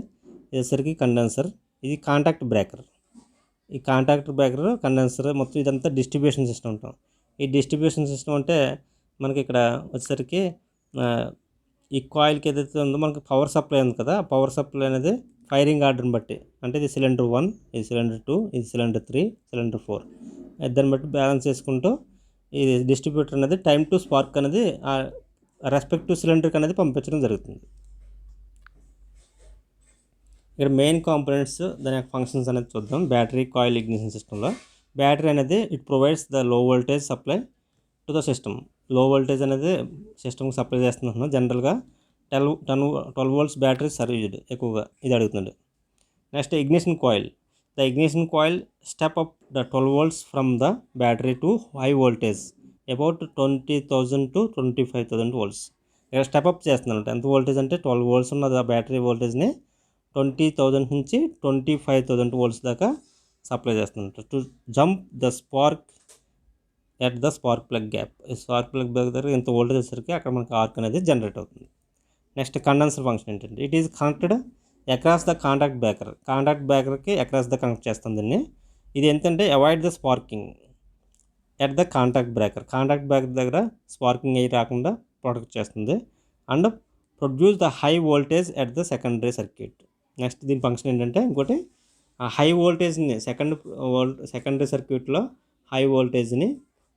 ఇది వచ్చేసరికి కండెన్సర్, ఇది కాంటాక్ట్ బ్రేకర్. ఈ కాంటాక్ట్ బ్రేకర్, కండెన్సర్ మొత్తం ఇదంతా డిస్ట్రిబ్యూషన్ సిస్టమ్ అంటాం. ఈ డిస్ట్రిబ్యూషన్ సిస్టమ్ అంటే మనకి ఇక్కడ వచ్చేసరికి ఈ కాయిల్కి ఏదైతే ఉందో మనకు పవర్ సప్లై ఉంది కదా, ఆ పవర్ సప్లై అనేది ఫైరింగ్ ఆర్డర్ని బట్టి, అంటే ఇది సిలిండర్ 1, ఇది సిలిండర్ 2, ఇది సిలిండర్ 3, సిలిండర్ 4, దాన్ని బట్టి బ్యాలెన్స్ చేసుకుంటూ ఈ డిస్ట్రిబ్యూటర్ అనేది టైమ్ టు స్పార్క్ అనేది రెస్పెక్టివ్ సిలిండర్కి అనేది పంపించడం జరుగుతుంది. ఇక్కడ మెయిన్ కాంపోనెంట్స్ దాని యొక్క ఫంక్షన్స్ అనేది చూద్దాం. బ్యాటరీ కాయిల్ ఇగ్నిషన్ సిస్టంలో బ్యాటరీ అనేది it provides the low voltage supply to the system. లో వోల్టేజ్ అనేది సిస్టమ్కి సప్లై చేస్తున్నాను. జనరల్గా 12 volts బ్యాటరీ సర్వీస్డ్ ఎక్కువగా ఇది అడుగుతుంది. Next ignition coil. The ignition coil step up the 12 volts from the battery to high voltage about 20,000 to 25,000 volts. ఇక్కడ step up చేస్తున్నాను. ఎంత వోల్టేజ్ అంటే 12 volts ఉన్న బ్యాటరీ వోల్టేజ్ని 20,000 నుంచి 25,000 volts దాకా సప్లై చేస్తున్నట్టు. To jump the spark at the spark plug gap. ఈ స్పార్క్ ప్లగ్ దగ్గర ఎంత వోల్టేజ్ వచ్చేసరికి అక్కడ మనకి ఆర్క్ అనేది జనరేట్ అవుతుంది. నెక్స్ట్ కండెన్సర్ ఫంక్షన్ ఏంటంటే it is connected across the contact breaker. Contact బ్రేకర్కి అక్రాస్ ద కనెక్ట్ చేస్తుంది దీన్ని. ఇది ఏంటంటే avoid the sparking at the contact breaker. Contact breaker దగ్గర స్పార్కింగ్ అయ్యి రాకుండా ప్రొటెక్ట్ చేస్తుంది. And produce the high voltage at the secondary circuit. Next దీని ఫంక్షన్ ఏంటంటే ఇంకోటి హై వోల్టేజ్ని సెకండరీ సర్క్యూట్లో హై వోల్టేజ్ని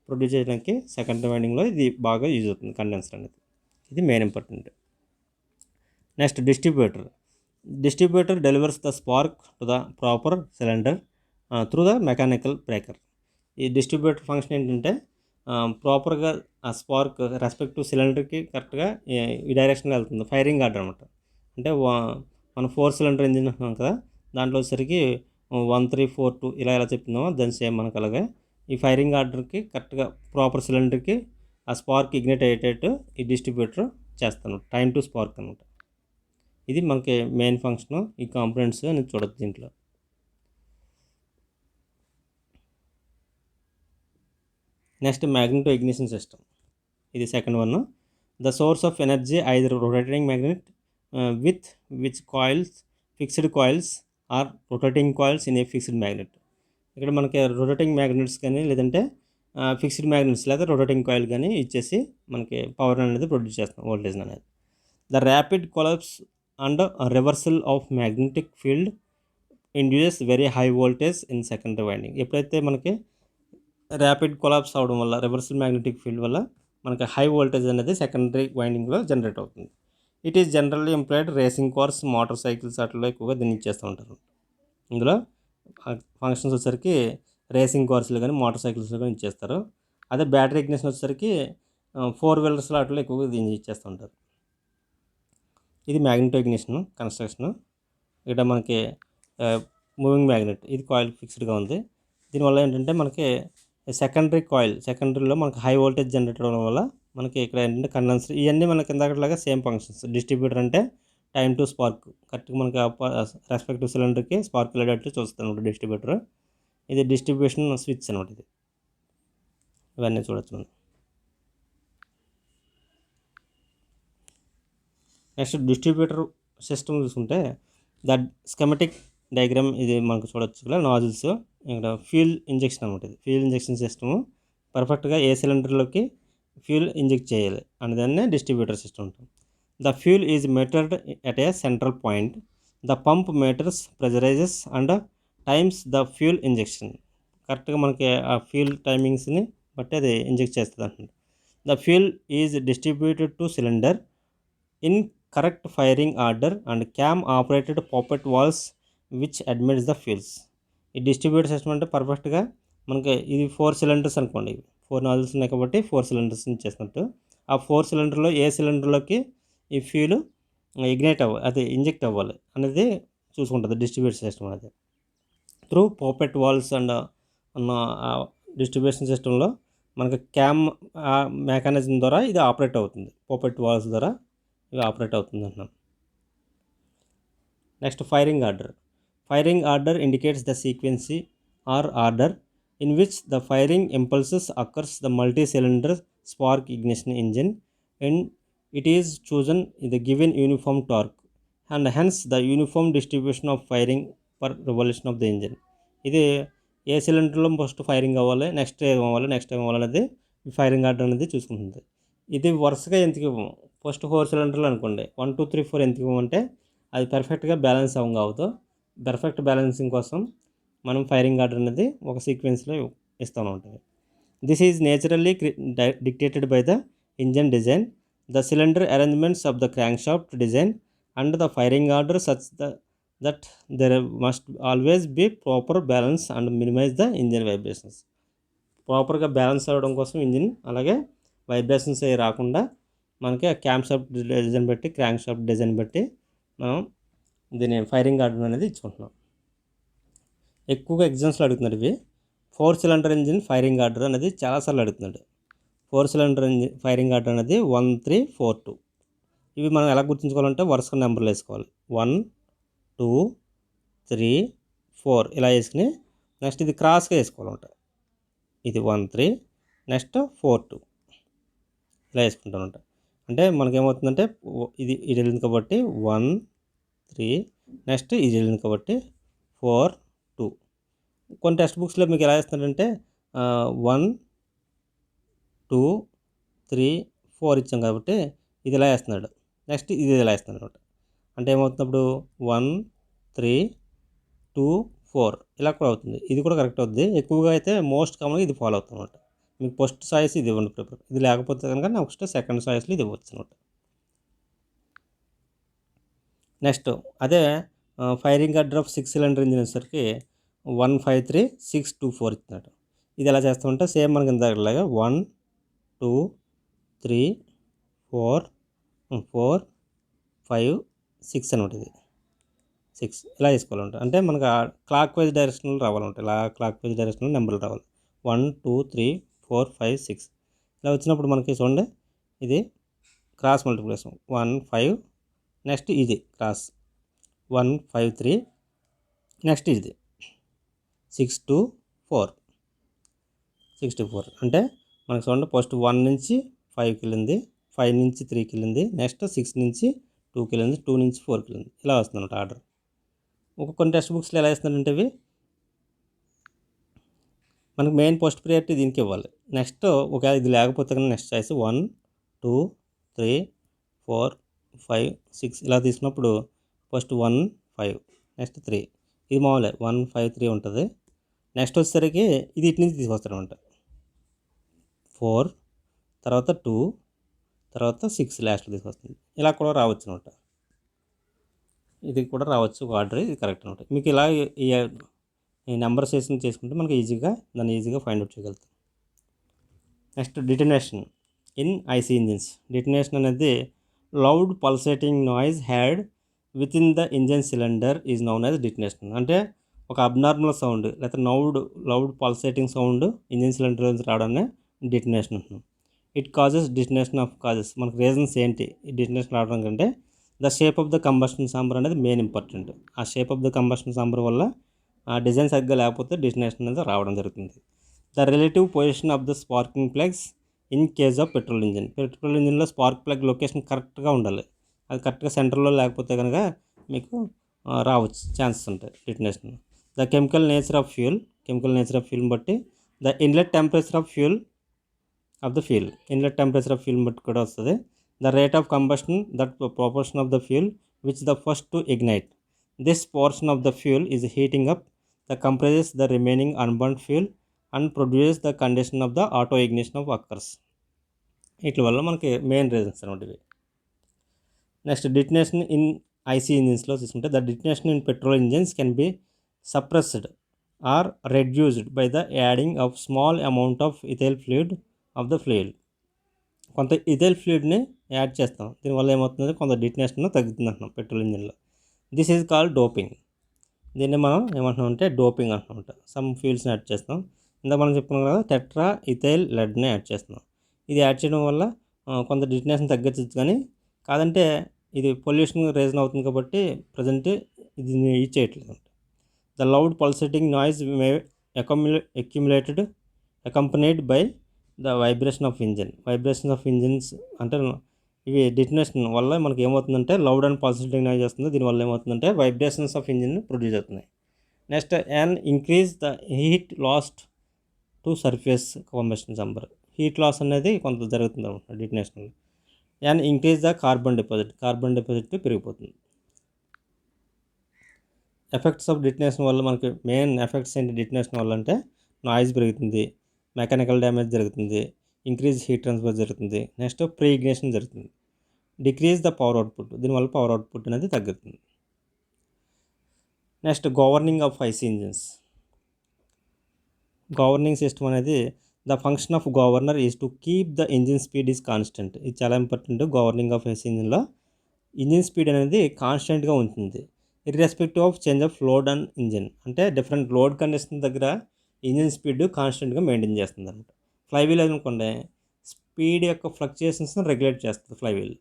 ప్రొడ్యూస్ చేయడానికి సెకండరీ వైండింగ్లో ఇది బాగా యూజ్ అవుతుంది కండెన్సర్ అనేది. ఇది main important. Next distributor delivers the spark to the proper cylinder through the mechanical breaker. ఈ డిస్ట్రిబ్యూటర్ ఫంక్షన్ ఏంటంటే ప్రాపర్గా ఆ స్పార్క్ రెస్పెక్టివ్ సిలిండర్కి కరెక్ట్గా ఈ డైరెక్షన్లో వెళ్తుంది. ఫైరింగ్ ఆర్డర్ అనమాట. అంటే మనం 4 cylinder ఇంజిన్ అంటున్నాం కదా, దాంట్లో వచ్చేసరికి 1, 3, 4, 2 ఇలా చెప్తున్నామో దాని సేమ్ మనకు అలాగే ఈ ఫైరింగ్ ఆర్డర్కి కరెక్ట్గా ప్రాపర్ సిలిండర్కి ఆ స్పార్క్ ఇగ్నైట్ అయ్యేటట్టు ఈ డిస్ట్రిబ్యూటర్ చేస్తాను. టైమ్ టు స్పార్క్ అనమాట. ఇది మనకి మెయిన్ ఫంక్షన్. ఈ కాంపోనెంట్స్ నేను చూడొచ్చు దీంట్లో. Next magneto ignition system. ఇది second one. The source of energy either rotating magnet with which coils fixed coils or rotating coils in a fixed magnet. ఇక్కడ మనకి రొటేటింగ్ మ్యాగ్నెట్స్ కానీ లేదంటే ఫిక్స్డ్ మ్యాగ్నెట్స్ లేదా రొటేటింగ్ కాయిల్ కానీ ఇచ్చేసి మనకి power అనేది ప్రొడ్యూస్ చేస్తాం, వోల్టేజ్ అనేది. The rapid collapse and reversal of magnetic field induces very high voltage in secondary winding. ఎప్పుడైతే మనకి ర్యాపిడ్ కొలాప్స్ అవడం వల్ల రివర్సల్ మ్యాగ్నెటిక్ ఫీల్డ్ వల్ల మనకి హై వోల్టేజ్ అనేది సెకండరీ వైండింగ్లో జనరేట్ అవుతుంది. It is generally employed racing cars, motor cycles అట్లా ఎక్కువగా దీన్ని ఇచ్చేస్తూ ఉంటారు. ఇందులో ఫంక్షన్స్ వచ్చేసరికి రేసింగ్ కార్స్లో కానీ మోటార్ సైకిల్స్లో కానీ ఇచ్చేస్తారు. అదే బ్యాటరీ ఇగ్నిషన్ వచ్చేసరికి 4 wheelersలో అట్లా ఎక్కువగా దీన్ని ఇచ్చేస్తూ ఉంటారు. ఇది మ్యాగ్నెటో ఇగ్నిషన్ కన్స్ట్రక్షన్. ఇక్కడ మనకి మూవింగ్ మ్యాగ్నెట్, ఇది కాయిల్ ఫిక్స్డ్గా ఉంది. దీనివల్ల ఏంటంటే మనకి సెకండరీలో మనకి హై వోల్టేజ్ జనరేట్ అవ్వడం వల్ల మనకి ఇక్కడ ఏంటంటే కండెన్సర్, ఇవన్నీ మనకి ఇందాకట్లాగా సేమ్ ఫంక్షన్స్. డిస్ట్రిబ్యూటర్ అంటే టైమ్ టు స్పార్క్, కరెక్ట్గా మనకి రెస్పెక్టివ్ సిలిండర్కి స్పార్క్ వెళ్ళేటట్లు చూస్తాను డిస్ట్రిబ్యూటర్. ఇది డిస్ట్రిబ్యూషన్ స్విచ్ అనమాట. ఇది ఇవన్నీ చూడొచ్చు మనం. నెక్స్ట్ డిస్ట్రిబ్యూటర్ సిస్టమ్ చూసుకుంటే ద స్కెమెటిక్ డయాగ్రామ్ ఇది మనకు చూడొచ్చు. ఇక్కడ నాజిల్స్, ఇక్కడ ఫ్యూల్ ఇంజెక్షన్ అనమాట. ఇది ఫ్యూల్ ఇంజెక్షన్ సిస్టము. పర్ఫెక్ట్గా ఏ సిలిండర్లోకి ఫ్యూల్ ఇంజెక్ట్ చేయాలి అనేదాన్ని డిస్ట్రిబ్యూటర్ సిస్టమ్ ఉంటుంది. The fuel is metered at a central point. The pump meters pressurises and times the fuel injection. కరెక్ట్గా మనకి ఆ ఫ్యూల్ టైమింగ్స్ని బట్టి అది ఇంజెక్ట్ చేస్తుంది అంటుంది. The fuel is distributed to cylinder in correct firing order and cam operated poppet valves which admits the fuels. ఈ distributor system అంటే పర్ఫెక్ట్గా మనకి ఇది 4 cylinders అనుకోండి. 4 nozzles ఉన్నాయి కాబట్టి 4 cylinders చేసినట్టు ఆ 4 cylinderలో ఏ సిలిండర్లోకి ఈ ఫ్యూల్ ఇగ్నైట్ అది ఇంజెక్ట్ అవ్వాలి అనేది చూసుకుంటుంది డిస్ట్రిబ్యూటర్ సిస్టమ్ అనేది. త్రూ పాపెట్ వాల్స్ అండ్ ఉన్న డిస్ట్రిబ్యూషన్ సిస్టంలో మనకి క్యామ్ మెకానిజం ద్వారా ఇది ఆపరేట్ అవుతుంది. పాపెట్ వాల్స్ ద్వారా ఇది ఆపరేట్ అవుతుంది అంటున్నాం. Next firing order indicates the sequence or order in which the firing impulses occurs the multi-cylinder spark ignition engine, and it is chosen in the given uniform torque and hence the uniform distribution of firing per revolution of the engine. ఇది ఏ సిలిండర్లో first firing అవ్వాలి, next time అవ్వాలి అనేది firing order అనేది చూసుకుంటుంది. ఇది వరుసగా ఎందుకు first 4 సిలిండర్లు అనుకోండి. 1, 2, 3, 4 ఎందుకు అంటే అది పర్ఫెక్ట్‌గా బ్యాలెన్స్ అవ్వదు. పర్ఫెక్ట్ బ్యాలెన్సింగ్ కోసం మనం ఫైరింగ్ ఆర్డర్ అనేది ఒక సీక్వెన్స్‌లో ఇస్తా ఉంటది. This is naturally dictated by the engine design, the cylinder arrangements of the crankshaft design and the firing order that there must always be proper balance and minimize the engine vibrations. ప్రాపర్గా balance అవ్వడం కోసం engine అలాగే vibrations అవి రాకుండా మనకి ఆ camshaft design బట్టి క్రాంక్‌షాఫ్ట్ design బట్టి మనం దీని ఫైరింగ్ ఆర్డర్ అనేది ఇచ్చుకుంటున్నాం. ఎక్కువగా ఎగ్జామ్స్లో అడుగుతున్నాడు ఇవి. 4 సిలిండర్ ఇంజిన్ ఫైరింగ్ ఆర్డర్ అనేది చాలాసార్లు అడుగుతున్నాడు. 4 సిలిండర్ ఇంజిన్ ఫైరింగ్ ఆర్డర్ అనేది 1, 3, 4, 2. ఇవి మనం ఎలా గుర్తుంచుకోవాలంటే వరుసగా నెంబర్లు వేసుకోవాలి. 1, 2, 3, 4 ఇలా వేసుకుని నెక్స్ట్ ఇది క్రాస్గా వేసుకోవాలంట. ఇది 1, 3 నెక్స్ట్ 4, 2 ఇలా వేసుకుంటామంట. అంటే మనకేమవుతుందంటే ఇది వెళ్ళింది కాబట్టి 1, 3 నెక్స్ట్ ఇది వెళ్ళింది కాబట్టి 4, 2. కొన్ని టెక్స్ట్ బుక్స్లో మీకు ఎలా ఇస్తున్నారంటే 1, 2, 3, 4 ఇచ్చాం కాబట్టి ఇది ఇలా వేస్తున్నాడు. నెక్స్ట్ ఇది ఇలా వేస్తున్నాడు అనమాట. అంటే ఏమవుతున్నప్పుడు 1, 3, 2, 4 ఇలా కూడా అవుతుంది. ఇది కూడా కరెక్ట్ అవుతుంది. ఎక్కువగా అయితే మోస్ట్ కామన్గా ఇది ఫాలో అవుతుంది అనమాట. మీకు ఫస్ట్ చాయిస్ ఇది ఇవ్వండి పేపర్. ఇది లేకపోతే కనుక నెక్స్ట్ సెకండ్ చాయిస్లో ఇది ఇవ్వచ్చు అనమాట. నెక్స్ట్ అదే firing order of 6 cylinder engine వచ్చేసరికి 1, 5, 3, 6, 2, 4 ఇస్తున్నాడు. ఇది ఎలా చేస్తామంటే సేమ్ మనకి ఇందాకలాగా 1, 2, 3, 4, 5, 6 అనమాట. ఇది 6 ఇలా వేసుకోవాలంట. అంటే మనకు క్లాక్ వైజ్ డైరెక్షన్లో రావాలంట. ఇలా క్లాక్ వైజ్ డైరెక్షన్లో నెంబర్లు రావాలి. 1, 2, 3, 4, 5, 6 ఇలా వచ్చినప్పుడు మనకి చూడండి ఇది క్రాస్ మల్టిప్లికేషన్ 1, 5 నెక్స్ట్ ఇది క్రాస్ 1, 5, 3 నెక్స్ట్ ఇది 6, 2, 4 6 to 4 అంటే మనకి చూడండి ఫస్ట్ 1 నుంచి 5కి వెళ్ళింది, 5 నుంచి 3కి వెళ్ళింది, నెక్స్ట్ 6 నుంచి 2కి వెళ్ళింది, 2 నుంచి 4కి వెళ్ళింది. ఇలా వస్తుంది అన్నమాట ఆర్డర్. కొన్ని టెక్స్ట్ బుక్స్లో ఎలా ఇస్తున్నారంటే ఇవి మనకు మెయిన్ ఫస్ట్ ప్రియారిటీ దీనికి ఇవ్వాలి. నెక్స్ట్ ఒకవేళ ఇది లేకపోతే కనుక నెక్స్ట్ చాయిస్ 1, 2, 3, 4, 5, 6 ఇలా తీసుకున్నప్పుడు ఫస్ట్ 1, 5 నెక్స్ట్ 3 ఇది మామూలే 1, 5, 3 ఉంటుంది. నెక్స్ట్ వచ్చేసరికి ఇది ఇటు నుంచి తీసుకొస్తారనమాట. 4 తర్వాత 2 తర్వాత 6 లాస్ట్లో తీసుకొస్తుంది. ఇలా కూడా రావచ్చు అనమాట. ఇది కూడా రావచ్చు ఒక ఆర్డర్. ఇది కరెక్ట్ అనమాట. మీకు ఇలా ఈ నెంబర్ సెషన్ చేసుకుంటే మనకి దాన్ని ఈజీగా ఫైండ్ అవుట్ చేయగలుగుతాం. Next detonation in IC engines. Detonation అనేది loud pulsating noise had within the engine cylinder is known as detonation. అంటే ఒక అబ్నార్మల్ సౌండ్ లేకపోతే loud pulsating sound engine cylinder నుంచి రావడాన్ని డిటనేషన్ అంటున్నాం. It causes detonation of causes. మనకు reasons ఏంటి ఈ డిటనేషన్ రావడం కంటే the shape of the combustion chamber అనేది మెయిన్ ఇంపార్టెంట్. ఆ shape of the combustion chamber వల్ల ఆ డిజైన్ సరిగ్గా లేకపోతే డిటనేషన్ అనేది రావడం జరుగుతుంది. The relative position of the sparking plugs in case of petrol engine. Petrol ఇంజిన్లో స్పార్క్ ప్లగ్ లొకేషన్ కరెక్ట్గా ఉండాలి. అది కరెక్ట్గా సెంటర్లో లేకపోతే కనుక మీకు రావచ్చు ఛాన్సెస్ ఉంటాయి detonation. The chemical nature of ఫ్యూల్ని బట్టి the inlet temperature of inlet temperature of fuel బట్టి కూడా వస్తుంది. The rate of combustion that proportion of the fuel which the first to ignite. This portion of the fuel is heating up the compresses the remaining unburned fuel and produce the condition of the auto ignition of occurs. వీటి వల్ల మనకి main reasons అనమాట ఇవి. Next detonation in IC ఇంజిన్స్లో తీసుకుంటే the detonation in petrol engines can be suppressed or reduced by the adding of small amount of ethyl fluid of the fluid. కొంత ethyl ఫ్లూయిడ్ని add చేస్తాం. దీనివల్ల ఏమవుతుంది కొంత డిటనేషన్ తగ్గుతుంది అంటున్నాం పెట్రోల్ ఇంజిన్లో. This is called doping. దీన్ని మనం ఏమంటున్నాం అంటే డోపింగ్ అంటున్నాం. సమ్ ఫ్యూల్స్ని యాడ్ చేస్తాం. ఇందాక మనం చెప్పుకున్నాం కదా టెట్రా ఇథైల్ లెడ్ని యాడ్ చేస్తున్నాం. ఇది యాడ్ చేయడం వల్ల కొంత డిటనేషన్ తగ్గచ్చు, కానీ కాదంటే ఇది పొల్యూషన్ రీజన్ అవుతుంది కాబట్టి ప్రజెంట్ ఇది యూజ్ చేయట్లేదు. The loud pulsating noise May accumulated accompanied by the vibration of engines అంటే ఇవి డిటనేషన్ వల్ల మనకి ఏమవుతుందంటే లౌడ్ అండ్ పల్సేటింగ్ నాయిస్ వస్తుంది. దీనివల్ల ఏమవుతుందంటే వైబ్రేషన్స్ ఆఫ్ ఇంజిన్ ప్రొడ్యూస్ అవుతున్నాయి. Next and increase the heat lost to surface combustion chamber. Heat loss అనేది కొంత జరుగుతుంది అనమాట డిటనేషన్లో. And increase the carbon deposit పెరిగిపోతుంది. ఎఫెక్ట్స్ ఆఫ్ డిటనేషన్ వల్ల మనకి మెయిన్ ఎఫెక్ట్స్ ఏంటి డిటనేషన్ వల్ల అంటే నాయిస్ పెరుగుతుంది, మెకానికల్ డ్యామేజ్ జరుగుతుంది, ఇంక్రీజ్ హీట్ ట్రాన్స్ఫర్ జరుగుతుంది, నెక్స్ట్ ప్రీ ఇగ్నిషన్ జరుగుతుంది, డిక్రీజ్ ద పవర్ అవుట్పుట్, దీనివల్ల పవర్ అవుట్పుట్ అనేది తగ్గుతుంది. Next governing of IC engines. Governing system అనేది the function of governor is to keep the engine speed is constant. ఇది చాలా important. Governing of IC ఇంజిన్లో engine speed అనేది కాన్స్టెంట్గా ఉంటుంది irrespective of change of load and engine. అంటే different load condition దగ్గర engine speed కాన్స్టెంట్గా మెయింటైన్ చేస్తుంది అనమాట. ఫ్లైవీల్ అనుకోండి, స్పీడ్ యొక్క ఫ్లక్చుయేషన్స్ని రెగ్యులేట్ చేస్తుంది ఫ్లైవీల్.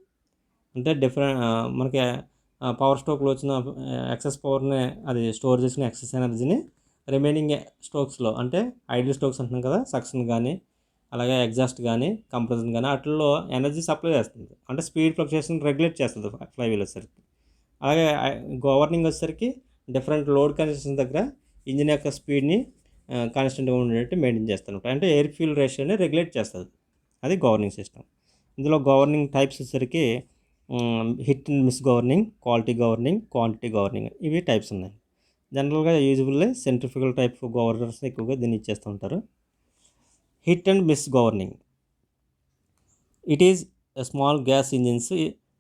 అంటే మనకి పవర్ స్ట్రోక్లో వచ్చిన ఎక్సెస్ పవర్ని అది స్టోర్ చేసిన ఎక్సెస్ ఎనర్జీని రిమైనింగ్ స్ట్రోక్స్లో, అంటే ఐడిల్ స్ట్రోక్స్ అంటున్నాం కదా, సక్షన్ కానీ అలాగే ఎగ్జాస్ట్ కానీ కంప్రెషన్ కానీ వాటిల్లో ఎనర్జీ సప్లై చేస్తుంది. అంటే స్పీడ్ ఫ్లక్చుయేషన్ రెగ్యులేట్ చేస్తుంది ఫ్లైవీల్ వచ్చేసరికి. అలాగే గవర్నింగ్ వచ్చేసరికి డిఫరెంట్ లోడ్ కండిషన్స్ దగ్గర ఇంజిన్ యొక్క స్పీడ్ని కాన్స్టెంట్గా ఉండేటట్టు మెయింటైన్ చేస్తాను. అంటే ఎయిర్ ఫ్యూల్ రేషియోని రెగ్యులేట్ చేస్తుంది. అది గవర్నింగ్ సిస్టమ్. ఇందులో గవర్నింగ్ టైప్స్ వచ్చేసరికి hit and miss governing, quality governing, quantity governing, ఇవి టైప్స్ ఉన్నాయి. జనరల్గా యూజువల్లీ సెంట్రిఫ్యూగల్ టైప్ గవర్నర్స్ ఎక్కువగా దీన్ని ఇచ్చేస్తూ ఉంటారు. Hit and miss governing, it is small gas engines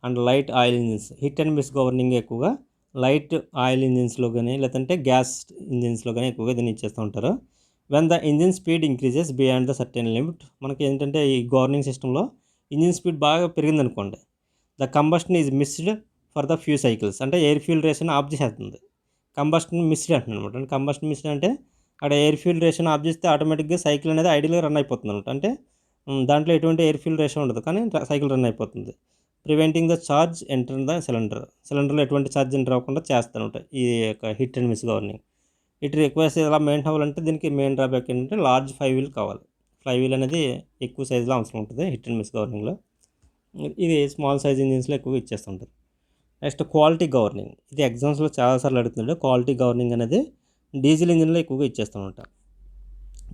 and light oil engines. Hit and miss governing ఎక్కువగా light oil ఇంజిన్స్లో కానీ లేదంటే గ్యాస్ ఇంజిన్స్లో కానీ ఎక్కువగా దీన్ని ఇచ్చేస్తూ ఉంటారు. When the engine speed increases beyond the certain limit. మనకి ఏంటంటే ఈ గవర్నింగ్ సిస్టంలో ఇంజిన్ స్పీడ్ బాగా పెరిగిందనుకోండి, the combustion is missed for the few cycles. అంటే ఎయిర్ ఫ్యూల్ రేషన్ ఆఫ్ చేస్తుంది. కంబషన్ మిస్డ్ అంటున్నాను అనమాట. అంటే కంబషన్ మిస్డ్ అంటే అక్కడ ఎయిర్ ఫ్యూల్ రేషన్ ఆఫ్ చేస్తే ఆటోమేటిక్గా సైకిల్ అనేది ఐడియల్గా రన్ అయిపోతుంది అనమాట. అంటే దాంట్లో ఎటువంటి ఎయిర్ ఫ్యూల్ రేషన్ ఉండదు, కానీ సైకిల్ రన్ అయిపోతుంది. Preventing the charge enter the సిలిండర్లో ఎటువంటి ఛార్జ్ ఎంటర్ అవ్వకుండా చేస్తానమాట ఈ యొక్క హిట్ అండ్ మిస్ గవర్నింగ్. ఇటు రిక్వెస్ట్ ఎలా మెయింటైన్ అవ్వాలంటే దీనికి మెయిన్ డ్రాబ్యాక్ ఏంటంటే లార్జ్ ఫ్లైవీల్ కావాలి. ఫ్లైవీల్ అనేది ఎక్కువ సైజులో అవసరం ఉంటుంది హిట్ అండ్ మిస్ గవర్నింగ్లో. ఇది స్మాల్ సైజ్ ఇంజిన్స్లో ఎక్కువగా ఇచ్చేస్తుంటారు. నెక్స్ట్ క్వాలిటీ గవర్నింగ్, ఇది ఎగ్జామ్స్లో చాలాసార్లు అడుగుతుండే. క్వాలిటీ గవర్నింగ్ అనేది డీజిల్ ఇంజిన్లో ఎక్కువగా ఇచ్చేస్తూ ఉంటాం.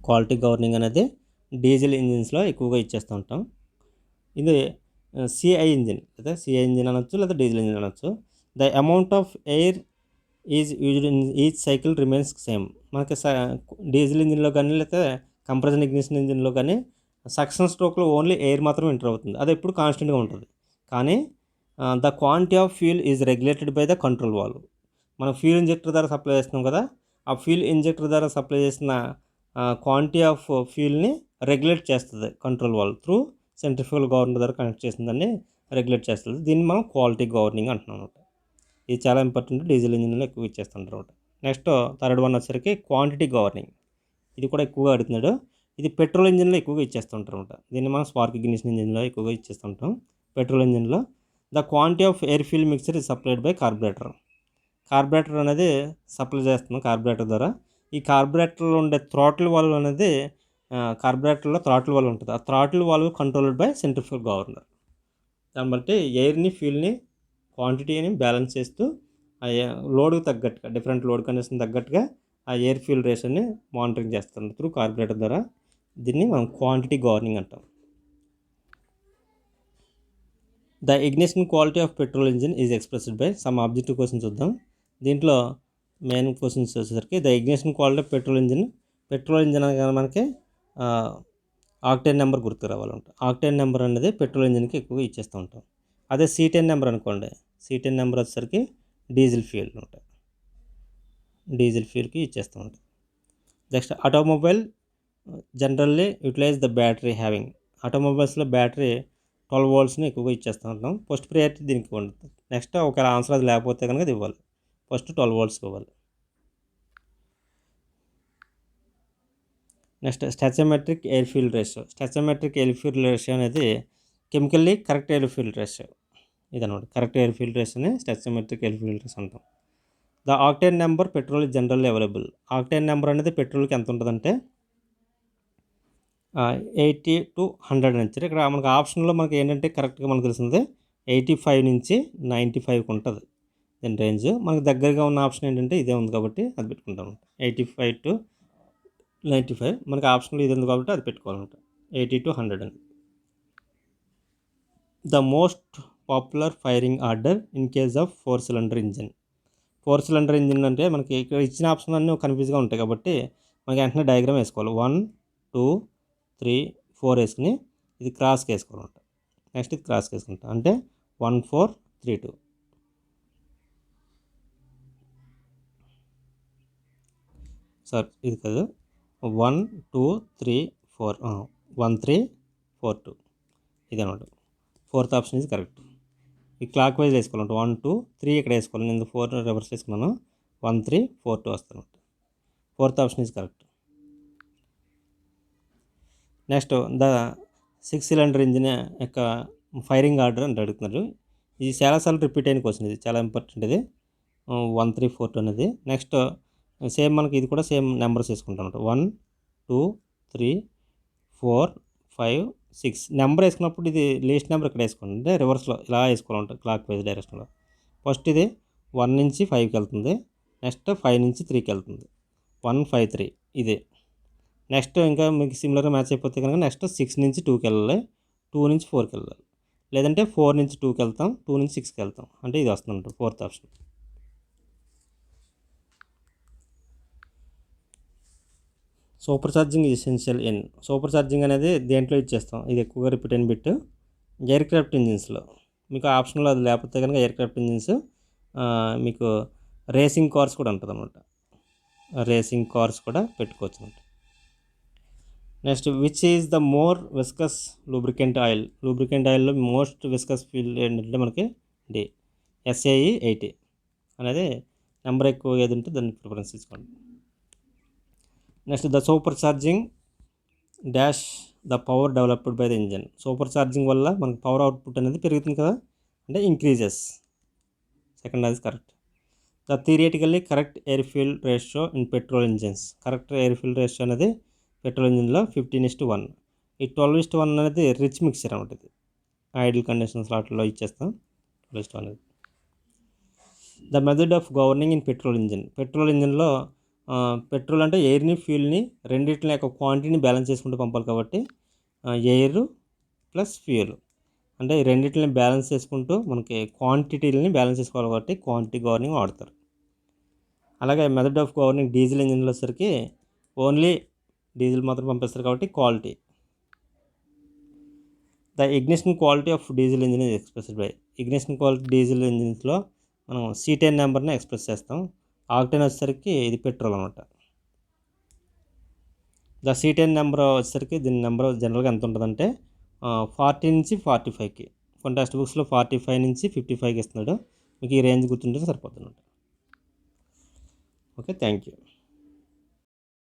క్వాలిటీ గవర్నింగ్ అనేది డీజిల్ ఇంజిన్స్లో ఎక్కువగా ఇచ్చేస్తూ ఉంటాం. ఇది సిఐ ఇంజిన్, లేదా సిఐ ఇంజిన్ అనొచ్చు, లేదా డీజిల్ ఇంజిన్ అనొచ్చు. The amount of air is used in each cycle remains same. మనకి డీజిల్ ఇంజిన్లో కానీ లేకపోతే కంప్రెషన్ ఇగ్నిషన్ ఇంజిన్లో కానీ సక్షన్ స్ట్రోక్లో ఓన్లీ ఎయిర్ మాత్రం ఎంటర్ అవుతుంది. అది ఎప్పుడు కాన్స్టెంట్గా ఉంటుంది. కానీ the quantity of fuel is regulated by the control valve. మనం ఫ్యూల్ ఇంజెక్టర్ ద్వారా సప్లై చేస్తున్నాం కదా, ఆ ఫ్యూల్ ఇంజెక్టర్ ద్వారా సప్లై చేసిన క్వాంటిటీ ఆఫ్ ఫ్యూల్ని రెగ్యులేట్ చేస్తుంది control valve through centrifugal governor ద్వారా కనెక్ట్ చేసిందని రెగ్యులేట్ చేస్తుంది. దీన్ని మనం క్వాలిటీ గవర్నింగ్ అంటున్నాం అనమాట. ఇది చాలా ఇంపార్టెంట్. డీజిల్ ఇంజిన్లో ఎక్కువ ఇచ్చేస్తుంటారు అనమాట. నెక్స్ట్ థర్డ్ వన్ వచ్చేసరికి క్వాంటిటీ గవర్నింగ్. ఇది కూడా ఎక్కువగా అడుగుతున్నాడు. ఇది పెట్రోల్ ఇంజిన్లో ఎక్కువగా ఇచ్చేస్తుంటారు అనమాట. దీన్ని మనం స్పార్క్ ఇగ్నిషన్ ఇంజిన్లో ఎక్కువగా ఇచ్చేస్తుంటాం. పెట్రోల్ ఇంజిన్లో the quantity of air fuel mixture is supplied by carburettor. Carburettor అనేది సప్లై చేస్తున్నాం కార్బొరేటర్ ద్వారా. ఈ కార్బొరేటర్లో ఉండే థ్రాటిల్ వాల్వ్ అనేది కార్బొరేటర్లో థ్రాటిల్ వాల్వ్ ఉంటుంది. ఆ throttle valve controlled by centrifugal governor. దాన్ని బట్టి ఎయిర్ని ఫ్యూల్ని క్వాంటిటీని బ్యాలెన్స్ చేస్తూ ఆ లోడ్కి తగ్గట్టుగా డిఫరెంట్ లోడ్ కండిషన్ తగ్గట్టుగా ఆ ఎయిర్ ఫ్యూల్ రేషన్ని మానిటరింగ్ చేస్తుంది త్రూ కార్బొరేటర్ ద్వారా. దీన్ని మనం క్వాంటిటీ గవర్నింగ్ అంటాం. The ignition quality of petrol engine is expressed by some objective question చూద్దాం. దీంట్లో మెయిన్ క్వశ్చన్స్ వచ్చేసరికి the ignition quality of petrol engine అనగా మనకి ఆక్టేన్ నెంబర్ గుర్తు రావాలంట. ఆక్టేన్ నెంబర్ అనేది పెట్రోల్ ఇంజిన్కి ఎక్కువగా ఇచ్చేస్తూ ఉంటాం. అదే C10 నెంబర్ అనుకోండి, C10 నెంబర్ వచ్చేసరికి డీజిల్ ఫ్యూల్ అనమాట. డీజిల్ ఫ్యూల్కి ఇచ్చేస్తూ ఉంటాం. Next automobile generally utilize the battery having. ఆటోమొబైల్స్లో బ్యాటరీ 12 voltsని ఎక్కువగా ఇచ్చేస్తూ ఉంటాం. ఫస్ట్ ప్రియారిటీ దీనికి ఉంటుంది. నెక్స్ట్ ఒకవేళ ఆన్సర్ అది లేకపోతే కనుక అది ఇవ్వాలి. ఫస్ట్ 12 volts ఇవ్వాలి. Next stoichiometric air fuel ratio. Stoichiometric air fuel ratio అనేది chemically correct air fuel ratio. ఇదనమాట కరెక్ట్ ఎయిర్ ఫ్యూల్ రేషియోని స్టాచియోమెట్రిక్ ఎయిర్ ఫ్యూల్ రేషియో అంటాం. The octane number petrol is generally available. Octane number అనేది పెట్రోల్కి ఎంత ఉంటుందంటే 80 to 100 నుంచి. ఇక్కడ మనకు ఆప్షన్లో మనకి ఏంటంటే కరెక్ట్గా మనకు తెలిసింది 85 నుంచి 95 ఉంటుంది దీని రేంజ్. మనకు దగ్గరగా ఉన్న ఆప్షన్ ఏంటంటే ఇదే ఉంది కాబట్టి అది పెట్టుకుంటాం. 85 to 95 మనకి ఆప్షన్లో ఇది ఉంది కాబట్టి అది పెట్టుకోవాలన్నమాట. 80 to 100 అని. The most popular firing order in case of 4 cylinder engine. 4 cylinder engine అంటే మనకి ఇక్కడ ఇచ్చిన ఆప్షన్ అన్నీ కన్ఫ్యూజ్గా ఉంటాయి కాబట్టి మనకి వెంటనే డయాగ్రామ్ వేసుకోవాలి. 1, 2, 3, 4 వేసుకుని ఇది క్రాస్కి వేసుకోవాలంట. నెక్స్ట్ ఇది క్రాస్కి వేసుకుంటాం అంటే 1, 4, 3, 2. సార్ ఇది కాదు, 1, 2, 3, 4, 1, 3, 4, 2 ఇది అనమాట. 4th ఆప్షన్ ఇది కరెక్ట్. ఈ క్లాక్ వైజ్ వేసుకోవాలంటే 1, 2, 3 ఇక్కడ వేసుకోవాలి. నేను 4 రివర్స్ వేసుకున్నాను. 1, 3, 4, 2 వస్తాను. 4th option is correct. Next the 6 cylinder engine యొక్క ఫైరింగ్ ఆర్డర్ అని అడుగుతున్నారు. ఇది చాలాసార్లు రిపీట్ అయిన క్వశ్చన్, ఇది చాలా ఇంపార్టెంట్. ఇది 1, 3, 4, 2 అనేది. నెక్స్ట్ సేమ్ మనకి ఇది కూడా సేమ్ నెంబర్స్ వేసుకుంటాం అనమాట. 1, 2, 3, 4, 5, 6 నెంబర్ వేసుకున్నప్పుడు ఇది లీస్ట్ నెంబర్ ఇక్కడ వేసుకోండి. అంటే రివర్స్లో ఇలా వేసుకోవాలంట క్లాక్ వైజ్ డైరెక్షన్లో. ఫస్ట్ ఇది 1 నుంచి 5కి వెళ్తుంది. నెక్స్ట్ 5 నుంచి 3కి వెళ్తుంది. 1, 5, 3 ఇది. నెక్స్ట్ ఇంకా మీకు సిమిలర్గా మ్యాచ్ అయిపోతే కనుక నెక్స్ట్ 6 నుంచి 2కి వెళ్ళాలి, 2 నుంచి 4కి వెళ్ళాలి. లేదంటే 4 నుంచి 2కి వెళ్తాం, 2 నుంచి 6కి వెళ్తాం. అంటే ఇది వస్తుందంట 4th option. Super charging essential in. Super charging అనేది దేంట్లో ఇచ్చేస్తాం, ఇది ఎక్కువగా రిపీట్ అయిన బిట్ ఎయిర్ క్రాఫ్ట్ ఇంజిన్స్లో. మీకు ఆప్షన్లో అది లేకపోతే కనుక ఎయిర్ క్రాఫ్ట్ ఇంజిన్స్ మీకు రేసింగ్ కార్స్ కూడా ఉంటుంది అనమాట. రేసింగ్ కార్స్ కూడా పెట్టుకోవచ్చు అనమాట. Next which is the more viscous lubricant oil. Lubricant ఆయిల్లో మోస్ట్ విస్కస్ ఫీల్ ఏంటంటే మనకి డి SAE 80 అనేది నెంబర్ ఎక్కువ ఏది ఉంటే దాన్ని ప్రిఫరెన్స్ తీసుకోండి. Next the super charging dash the power developed by the engine. Super charging వల్ల మనకు పవర్ అవుట్పుట్ అనేది పెరుగుతుంది కదా, అంటే ఇంక్రీజెస్. సెకండ్ అది correct. The theoretically correct air fuel ratio in petrol engines. Correct air fuel ratio అనేది petrol ఇంజిన్లో 15:1. ఈ 12:1 అనేది రిచ్ మిక్చర్ అనమాట. ఇది ఐడిల్ కండిషన్స్ వాటిలో ఇచ్చేస్తాం 12:1 అనేది. The method of governing in petrol engine. Petrol ఇంజిన్లో పెట్రోల్ అంటే ఎయిర్ని ఫ్యూల్ని రెండింటిని యొక్క క్వాంటిటీని బ్యాలెన్స్ చేసుకుంటూ పంపాలి కాబట్టి ఎయిర్ ప్లస్ ఫ్యూల్ అంటే ఈ రెండింటిని బ్యాలెన్స్ చేసుకుంటూ మనకి క్వాంటిటీలని బ్యాలెన్స్ చేసుకోవాలి కాబట్టి క్వాంటిటీ గవర్నింగ్ వాడతారు. అలాగే మెథడ్ ఆఫ్ గవర్నింగ్ డీజిల్ ఇంజిన్లో వచ్చరికి ఓన్లీ డీజిల్ మాత్రం పంపిస్తారు కాబట్టి quality. The ignition quality of diesel engine is expressed by. Ignition quality diesel ఇంజిన్స్లో మనం C10 నెంబర్ని ఎక్స్ప్రెస్ చేస్తాం. ఆక్టేన్ వచ్చేసరికి ఇది పెట్రోల్ అనమాట. ద C10 నెంబర్ వచ్చేసరికి దీని నెంబర్ జనరల్గా ఎంత ఉంటుందంటే 40 నుంచి 45కి. కొన్ని టెక్స్ట్ బుక్స్లో 45 నుంచి 55కి ఇస్తున్నాడు. మీకు ఈ రేంజ్ గుర్తుంటే సరిపోతుంది. Okay, thank you.